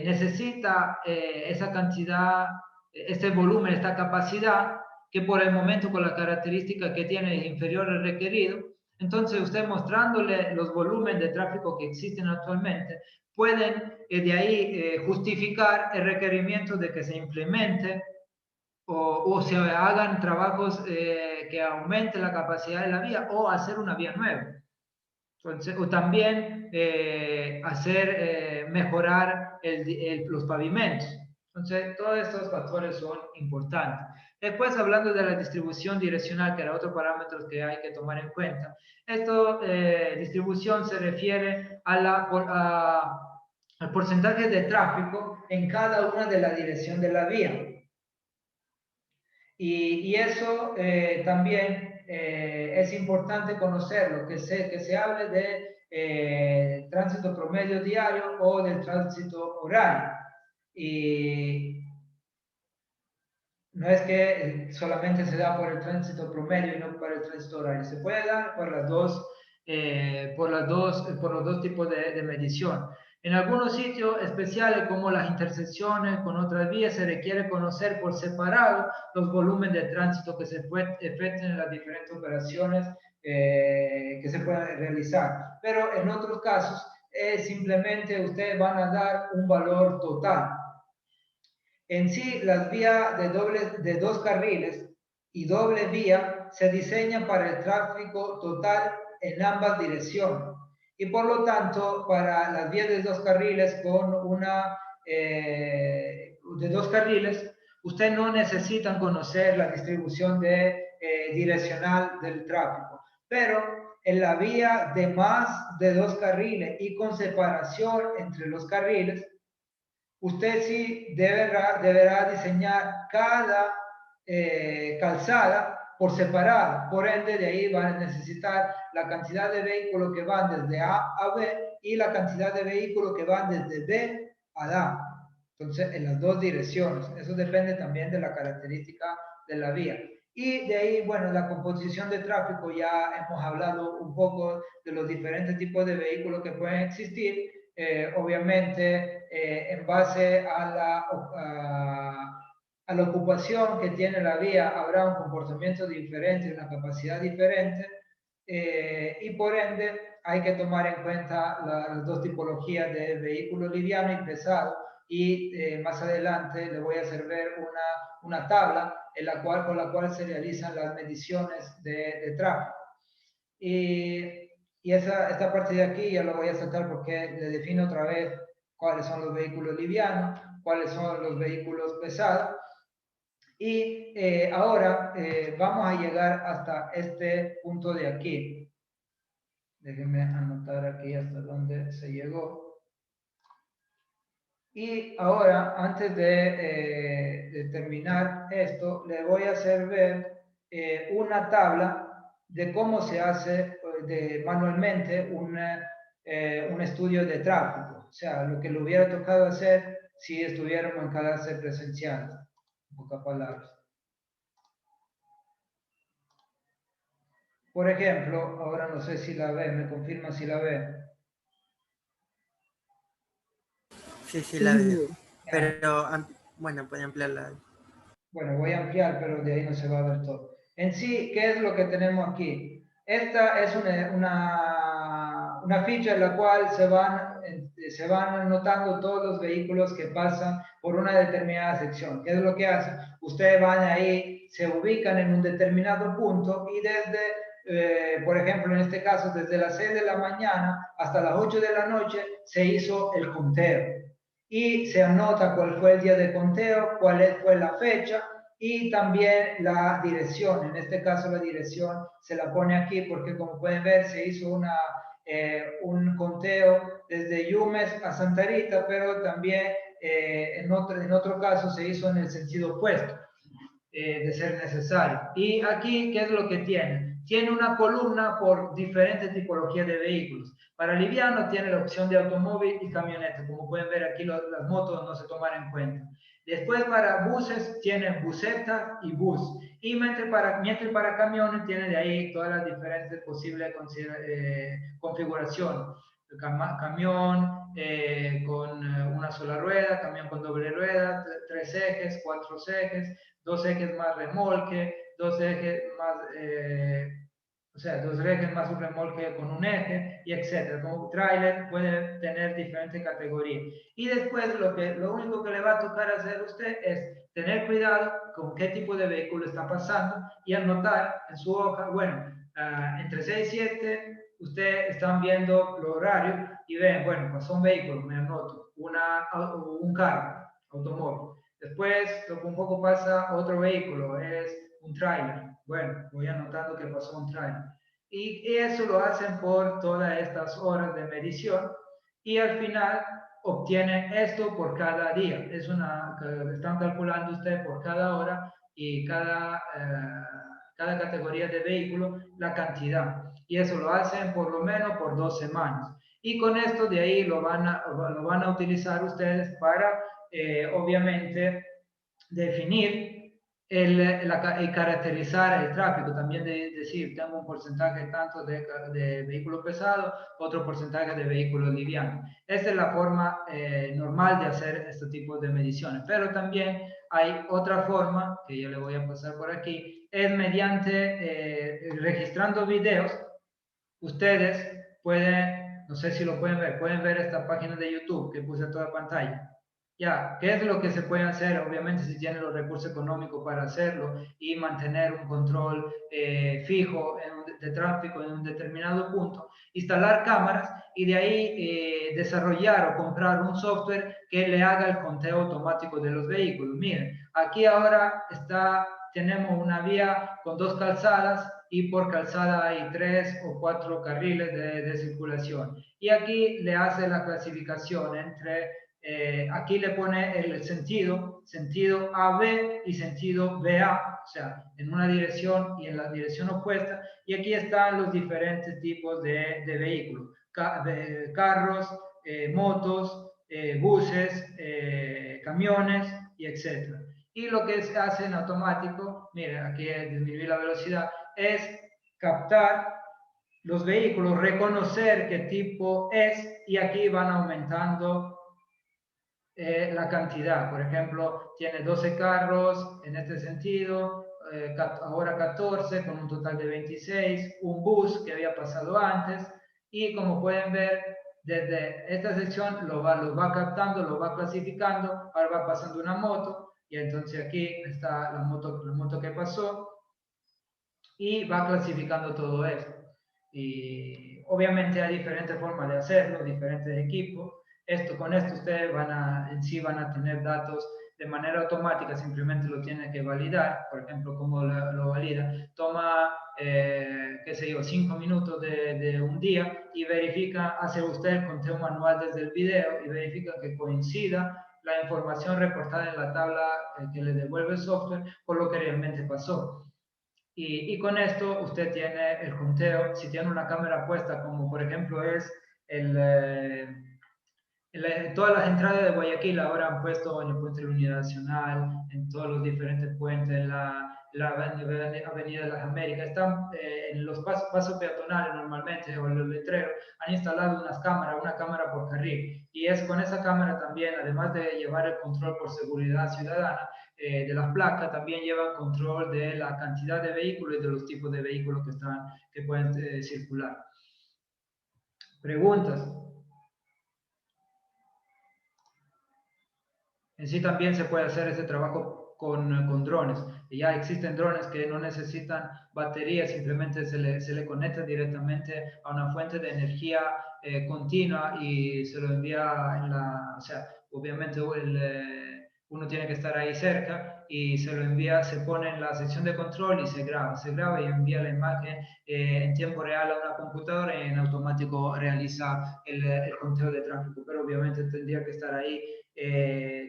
necesita esa cantidad, este volumen, esta capacidad, que por el momento con la característica que tiene es inferior al requerido. Entonces usted mostrándole los volúmenes de tráfico que existen actualmente, pueden de ahí justificar el requerimiento de que se implemente o se hagan trabajos que aumenten la capacidad de la vía, o hacer una vía nueva. Entonces, o también mejorar los pavimentos. Entonces, todos estos factores son importantes. Después, hablando de la distribución direccional, que era otro parámetro que hay que tomar en cuenta. Distribución se refiere al porcentaje de tráfico en cada una de las direcciones de la vía. Y eso también es importante conocerlo, que se hable de tránsito promedio diario o del tránsito horario. Y no es que solamente se da por el tránsito promedio y no por el tránsito horario. Se puede dar por los dos tipos de medición. En algunos sitios especiales, como las intersecciones con otras vías, se requiere conocer por separado los volúmenes de tránsito que se efectúen en las diferentes operaciones que se pueden realizar. Pero en otros casos, simplemente ustedes van a dar un valor total. En sí, las vías de dos carriles y doble vía se diseñan para el tráfico total en ambas direcciones. Y por lo tanto, para las vías de dos carriles de dos carriles, ustedes no necesitan conocer la distribución direccional del tráfico. Pero en la vía de más de dos carriles y con separación entre los carriles, usted sí deberá diseñar cada calzada por separado. Por ende, de ahí van a necesitar la cantidad de vehículos que van desde A a B y la cantidad de vehículos que van desde B a A. Entonces, en las dos direcciones. Eso depende también de la característica de la vía. Y de ahí, bueno, la composición de tráfico, ya hemos hablado un poco de los diferentes tipos de vehículos que pueden existir. Obviamente, en base a la ocupación que tiene la vía, habrá un comportamiento diferente, una capacidad diferente, y por ende hay que tomar en cuenta las dos tipologías de vehículo liviano y pesado. Y más adelante le voy a hacer ver una tabla con la cual se realizan las mediciones de tráfico. Y esta parte de aquí ya lo voy a saltar porque le defino otra vez cuáles son los vehículos livianos, cuáles son los vehículos pesados. Y ahora vamos a llegar hasta este punto de aquí. Déjenme anotar aquí hasta dónde se llegó. Y ahora, antes de terminar esto, le voy a hacer ver una tabla de cómo se hace manualmente un estudio de tráfico. O sea, lo que le hubiera tocado hacer si estuviéramos en clase presencial. En pocas palabras. Por ejemplo, ahora no sé si la ve, me confirma si la ve. Sí, sí, la veo. Pero, bueno, puede ampliarla. Bueno, voy a ampliar, pero de ahí no se va a ver todo. En sí, ¿qué es lo que tenemos aquí? Esta es una ficha en la cual se van anotando todos los vehículos que pasan por una determinada sección. ¿Qué es lo que hacen? Ustedes van ahí, se ubican en un determinado punto y desde, por ejemplo, en este caso, desde las 6 de la mañana hasta las 8 de la noche se hizo el conteo. Y se anota cuál fue el día de conteo, fue la fecha y también la dirección. En este caso la dirección se la pone aquí porque, como pueden ver, se hizo un conteo desde Yumes a Santa Rita, pero también en otro caso se hizo en el sentido opuesto, de ser necesario. Y aquí, ¿qué es lo que tiene? Tiene una columna por diferentes tipologías de vehículos. Para liviano tiene la opción de automóvil y camioneta. Como pueden ver aquí, las motos no se toman en cuenta. Después, para buses tiene buseta y bus. Y mientras para camiones tiene de ahí todas las diferentes posibles configuraciones. Camión con una sola rueda, camión con doble rueda, 3 ejes, 4 ejes, 2 ejes más remolque, 2 ejes más, o sea, 2 ejes más un remolque con un eje, y etcétera. Como tráiler puede tener diferentes categorías. Y después lo único que le va a tocar hacer a usted es tener cuidado con qué tipo de vehículo está pasando y anotar en su hoja, bueno, entre 6 y 7, ustedes están viendo los horarios y ven, bueno, pasó un vehículo, me anoto, un carro, automóvil. Después, un poco pasa otro vehículo, es un tráiler. Bueno, voy anotando que pasó un tráiler. Y eso lo hacen por todas estas horas de medición y al final obtienen esto por cada día. Están calculando ustedes por cada hora y cada categoría de vehículo la cantidad. Y eso lo hacen por lo menos por 2 semanas. Y con esto de ahí lo van a utilizar ustedes para obviamente definir y caracterizar el tráfico, también decir, tengo un porcentaje tanto de vehículos pesados, otro porcentaje de vehículos livianos. Esta es la forma normal de hacer este tipo de mediciones, pero también hay otra forma, que yo le voy a pasar por aquí, es mediante registrando videos. Ustedes pueden, no sé si lo pueden ver esta página de YouTube que puse a toda pantalla. Ya, ¿qué es lo que se puede hacer? Obviamente, si tienen los recursos económicos para hacerlo y mantener un control fijo de tráfico en un determinado punto, instalar cámaras y de ahí desarrollar o comprar un software que le haga el conteo automático de los vehículos. Miren, aquí ahora tenemos una vía con 2 calzadas y por calzada hay 3 o 4 carriles de circulación. Y aquí le hace la clasificación entre aquí le pone el sentido AB y sentido BA, o sea, en una dirección y en la dirección opuesta, y aquí están los diferentes tipos de vehículos, carros, motos, buses, camiones, y etc. Y lo que se hace en automático, miren, aquí disminuir la velocidad, es captar los vehículos, reconocer qué tipo es, y aquí van aumentando la cantidad. Por ejemplo, tiene 12 carros en este sentido, ahora 14 con un total de 26, un bus que había pasado antes, y como pueden ver, desde esta sección lo va captando, lo va clasificando. Ahora va pasando una moto, y entonces aquí está la moto que pasó, y va clasificando todo esto. Y obviamente hay diferentes formas de hacerlo, diferentes equipos. Con esto ustedes en sí van a tener datos de manera automática, simplemente lo tienen que validar. Por ejemplo, ¿cómo lo valida? Toma, qué sé yo, 5 minutos de un día y verifica, hace usted el conteo manual desde el video y verifica que coincida la información reportada en la tabla que le devuelve el software con lo que realmente pasó. Y con esto usted tiene el conteo. Si tiene una cámara puesta, como por ejemplo es todas las entradas de Guayaquil, ahora han puesto en el puente de la Unidad Nacional, en todos los diferentes puentes, en la Avenida de las Américas, están en los pasos peatonales normalmente, o en los letreros, han instalado una cámara por carril, y es con esa cámara también, además de llevar el control por seguridad ciudadana, de las placas, también llevan control de la cantidad de vehículos y de los tipos de vehículos que pueden circular. ¿Preguntas? En sí también se puede hacer ese trabajo con drones. Y ya existen drones que no necesitan batería, simplemente se le conecta directamente a una fuente de energía continua y se lo envía o sea, obviamente uno tiene que estar ahí cerca y se lo envía, se pone en la sección de control y se graba y envía la imagen en tiempo real a una computadora y en automático realiza el conteo de tráfico, pero obviamente tendría que estar ahí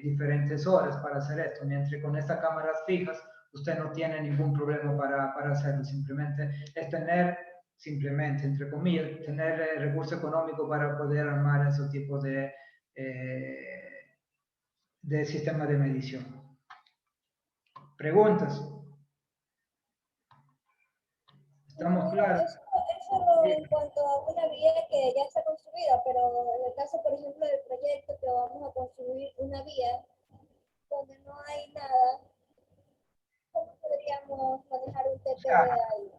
diferentes horas para hacer esto, mientras con estas cámaras fijas usted no tiene ningún problema para hacerlo, simplemente es tener, entre comillas, tener recurso económico para poder armar esos tipos de sistemas de medición. ¿Preguntas? ¿Estamos claros? Eso en cuanto a una vía que ya está construida, pero en el caso, por ejemplo, del proyecto que vamos a construir una vía donde no hay nada, ¿cómo podríamos manejar un TPD ahí?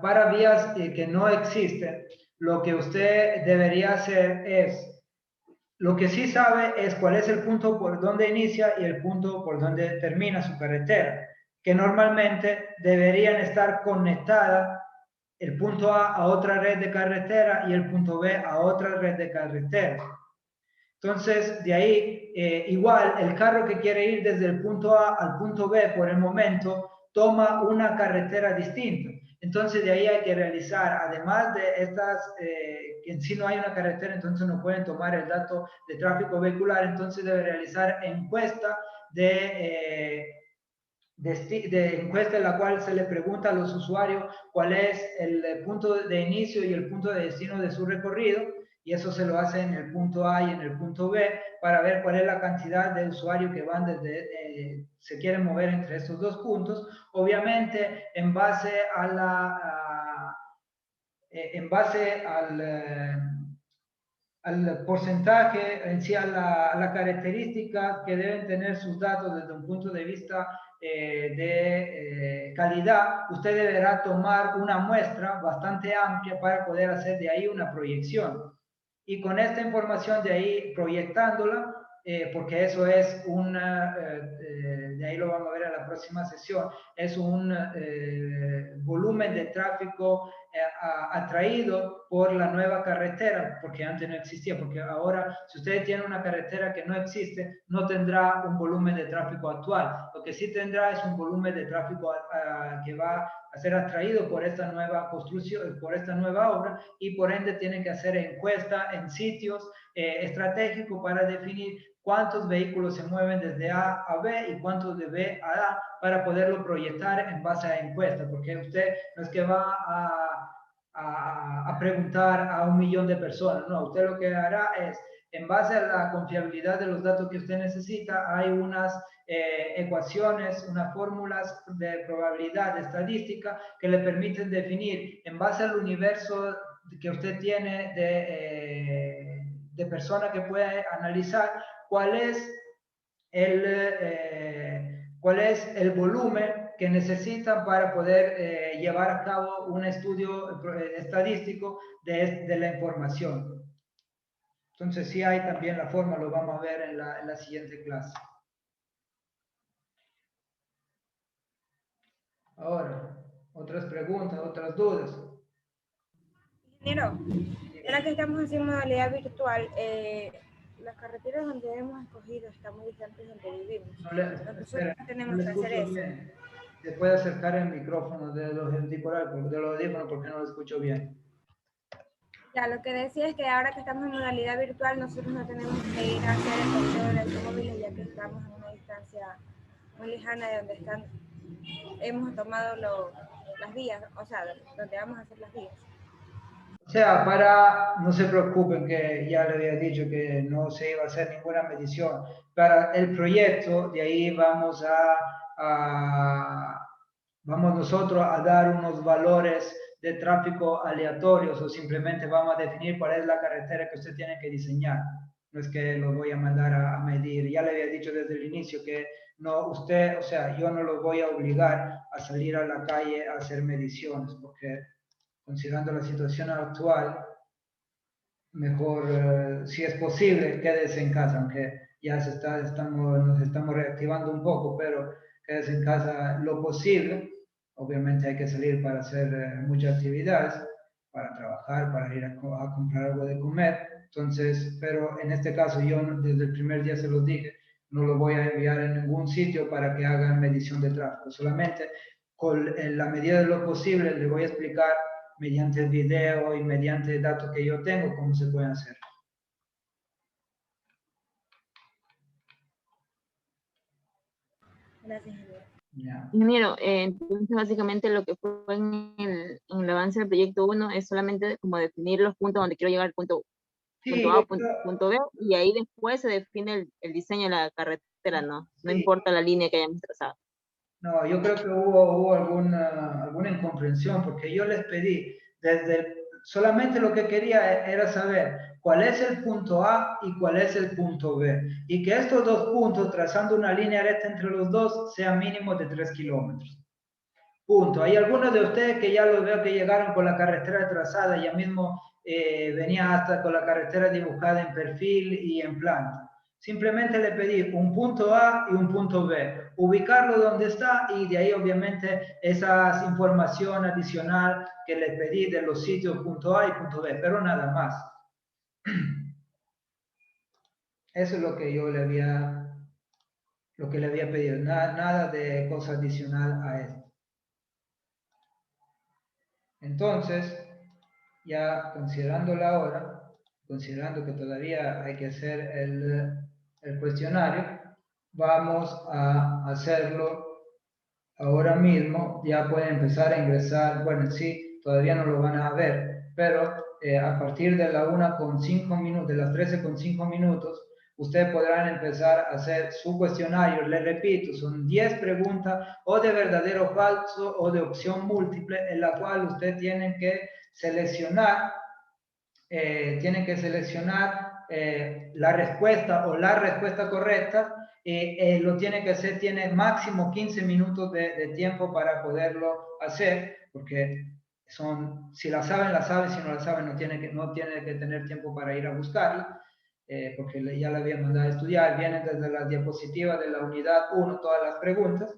Para vías que no existen, lo que usted debería hacer es, lo que sí sabe es cuál es el punto por donde inicia y el punto por donde termina su carretera, que normalmente deberían estar conectadas el punto A otra red de carretera y el punto B a otra red de carretera. Entonces, de ahí, igual, el carro que quiere ir desde el punto A al punto B por el momento, toma una carretera distinta. Entonces, de ahí hay que realizar, además de estas, que en sí no hay una carretera, entonces no pueden tomar el dato de tráfico vehicular, entonces debe realizar encuesta encuesta en la cual se le pregunta a los usuarios cuál es el punto de inicio y el punto de destino de su recorrido, y eso se lo hace en el punto A y en el punto B para ver cuál es la cantidad de usuarios que van se quieren mover entre estos dos puntos, obviamente en base al porcentaje, en sí a la característica que deben tener sus datos desde un punto de vista de calidad. Usted deberá tomar una muestra bastante amplia para poder hacer de ahí una proyección. Y con esta información de ahí proyectándola, porque eso es de ahí lo vamos a ver en la próxima sesión, es un volumen de tráfico atraído por la nueva carretera, porque antes no existía, porque ahora si usted tiene una carretera que no existe, no tendrá un volumen de tráfico actual. Lo que sí tendrá es un volumen de tráfico que va a ser atraído por esta nueva construcción, por esta nueva obra, y por ende tienen que hacer encuesta en sitios estratégicos para definir cuántos vehículos se mueven desde A a B y cuántos de B a A para poderlo proyectar en base a encuesta, porque usted no es que va a preguntar a 1 millón de personas, no, usted lo que hará es en base a la confiabilidad de los datos que usted necesita, hay unas ecuaciones, unas fórmulas de probabilidad estadística que le permiten definir, en base al universo que usted tiene de personas que puede analizar, cuál es el volumen que necesitan para poder llevar a cabo un estudio estadístico de la información. Entonces, sí hay también la forma, lo vamos a ver en la siguiente clase. Ahora, otras preguntas, otras dudas. Ingeniero, ahora que estamos haciendo modalidad virtual, las carreteras donde hemos escogido están muy distantes de donde vivimos. Nosotros no tenemos que hacer eso. Bien. Se puede acercar el micrófono de los audífonos porque no lo escucho bien. Ya, lo que decía es que ahora que estamos en modalidad virtual, nosotros no tenemos que ir a hacer el conteo de automóviles, ya que estamos en una distancia muy lejana de donde hemos tomado las vías, o sea, donde vamos a hacer las vías. O sea, no se preocupen que ya le había dicho que no se iba a hacer ninguna medición. Para el proyecto, de ahí vamos vamos nosotros a dar unos valores de tráfico aleatorios o simplemente vamos a definir cuál es la carretera que usted tiene que diseñar. No es que lo voy a mandar a medir. Ya le había dicho desde el inicio que no, usted, o sea, yo no lo voy a obligar a salir a la calle a hacer mediciones porque considerando la situación actual, mejor, si es posible, quédese en casa, aunque ya nos estamos reactivando un poco, pero quédese en casa lo posible. Obviamente hay que salir para hacer muchas actividades, para trabajar, para ir a comprar algo de comer. Entonces, pero en este caso yo desde el primer día se los dije, no lo voy a enviar en ningún sitio para que hagan medición de tráfico, solamente en la medida de lo posible le voy a explicar mediante el video y mediante datos que yo tengo, cómo se pueden hacer. Gracias, ingeniero. Ya. Ingeniero, entonces básicamente lo que fue en el avance del proyecto 1 es solamente como definir los puntos donde quiero llegar, punto Sí, A, punto B, y ahí después se define el diseño de la carretera, ¿no? No sí. importa la línea que hayamos trazado. No, yo creo que hubo alguna incomprensión, porque yo les pedí, solamente lo que quería era saber cuál es el punto A y cuál es el punto B, y que estos dos puntos, trazando una línea recta entre los dos, sean mínimos de 3 kilómetros. Punto. Hay algunos de ustedes que ya los veo que llegaron con la carretera trazada, ya mismo venía hasta con la carretera dibujada en perfil y en planta. Simplemente le pedí un punto A y un punto B, ubicarlo donde está y de ahí obviamente esa información adicional que le pedí de los sitios punto A y punto B, pero nada más. Eso es lo que yo le había pedido, nada de cosa adicional a esto. Entonces, ya considerando la hora, considerando que todavía hay que hacer el cuestionario, vamos a hacerlo ahora mismo. Ya pueden empezar a ingresar, bueno, sí, todavía no lo van a ver, pero a partir de la 1:05 minutos, de las 13:05 minutos, ustedes podrán empezar a hacer su cuestionario. Les repito, son 10 preguntas o de verdadero o falso o de opción múltiple en la cual ustedes tienen que seleccionar la respuesta o la respuesta correcta. Lo tiene que hacer, tiene máximo 15 minutos de tiempo para poderlo hacer, porque si la saben, si no la saben, no tiene que tener tiempo para ir a buscarla, porque ya la había mandado a estudiar. Vienen desde las diapositivas de la unidad 1 todas las preguntas,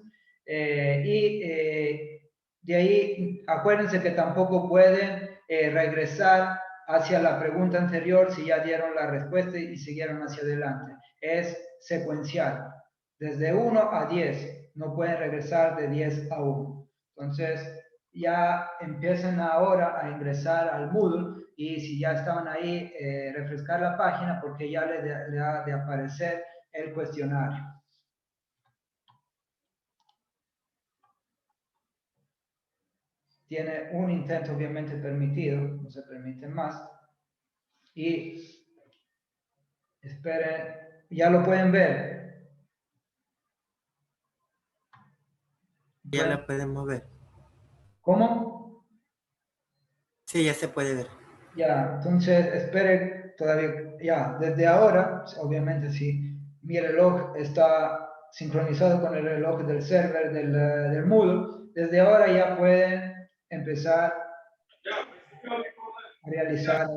de ahí acuérdense que tampoco pueden regresar hacia la pregunta anterior si ya dieron la respuesta y siguieron hacia adelante. Es secuencial, desde 1 a 10, no pueden regresar de 10 a 1. Entonces, ya empiecen ahora a ingresar al Moodle y si ya estaban ahí, refrescar la página porque ya le ha de aparecer el cuestionario. Tiene un intento obviamente permitido, no se permiten más. Y Esperen, ya lo pueden ver. Ya la podemos ver. ¿Cómo? Sí, ya se puede ver. Ya, entonces espere todavía, ya, desde ahora, obviamente si mi reloj está sincronizado con el reloj del server del Moodle, desde ahora ya pueden empezar a realizar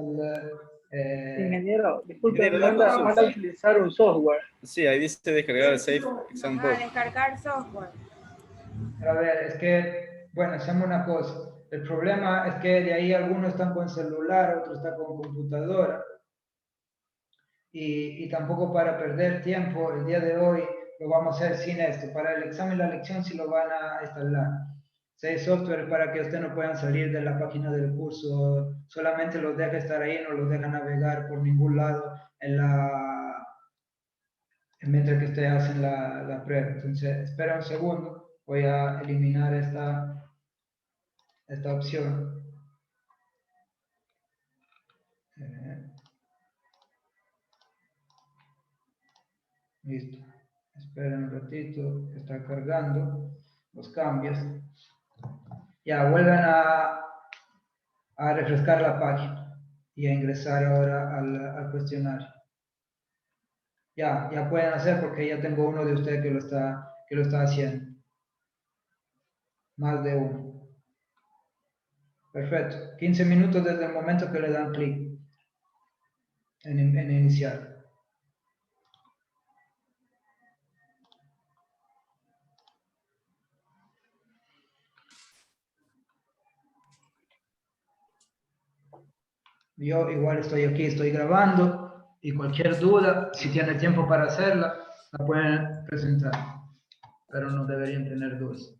Ingeniero, disculpe, Ingeniero, manda a utilizar un software. Sí, ahí dice descargar el Safe Exam Book. Descargar software. a ver, es que, bueno, hacemos una cosa. El problema es que de ahí algunos están con celular, otros están con computadora. Y tampoco para perder tiempo, el día de hoy lo vamos a hacer sin esto. Para el examen, la lección sí lo van a instalar. 6 software para que ustedes no puedan salir de la página del curso, solamente los deja estar ahí, no los deja navegar por ningún lado mientras que ustedes hacen la prueba. Entonces, espera un segundo, voy a eliminar esta opción. Listo. Esperen un ratito, está cargando los cambios. Ya, vuelven a refrescar la página y a ingresar ahora al cuestionario. Ya pueden hacer porque ya tengo uno de ustedes que lo está haciendo. Más de uno. Perfecto. 15 minutos desde el momento que le dan clic en iniciar. Yo igual estoy aquí, estoy grabando y cualquier duda, si tiene tiempo para hacerla, la pueden presentar, pero no deberían tener dudas.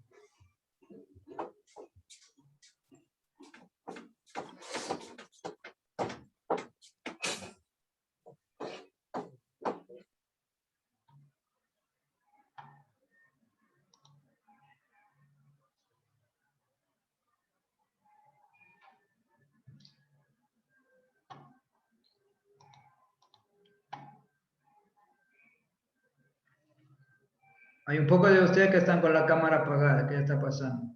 Hay un poco de ustedes que están con la cámara apagada. ¿Qué está pasando?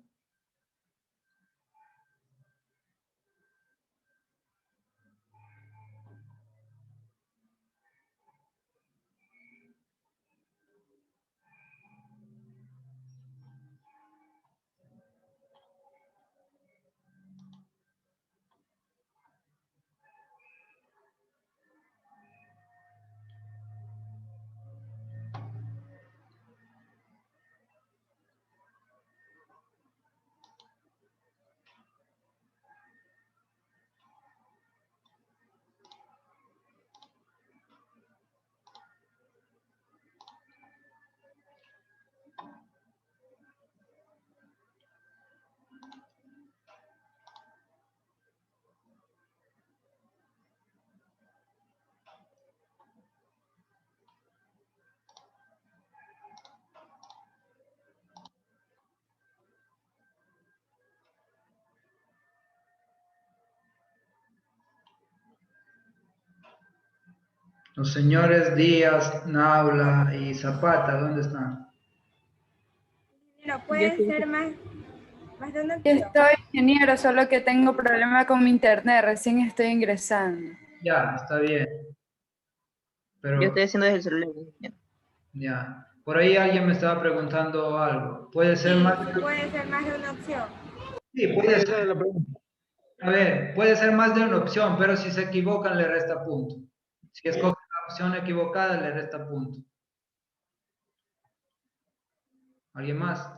Los señores Díaz, Naula y Zapata, ¿dónde están? No pueden estoy ser más de una Yo opción. estoy ingeniero, solo que tengo problema con mi internet, recién estoy ingresando. Ya, está bien. Pero, Yo estoy haciendo desde el celular. ya. Por ahí alguien me estaba preguntando algo. ¿Puede ser Sí, más? puede ser más de una opción. Sí, puede ser. A ver, puede ser más de una opción, pero si se equivocan le resta punto. Si escogen la opción equivocada le resta punto. ¿Alguien más?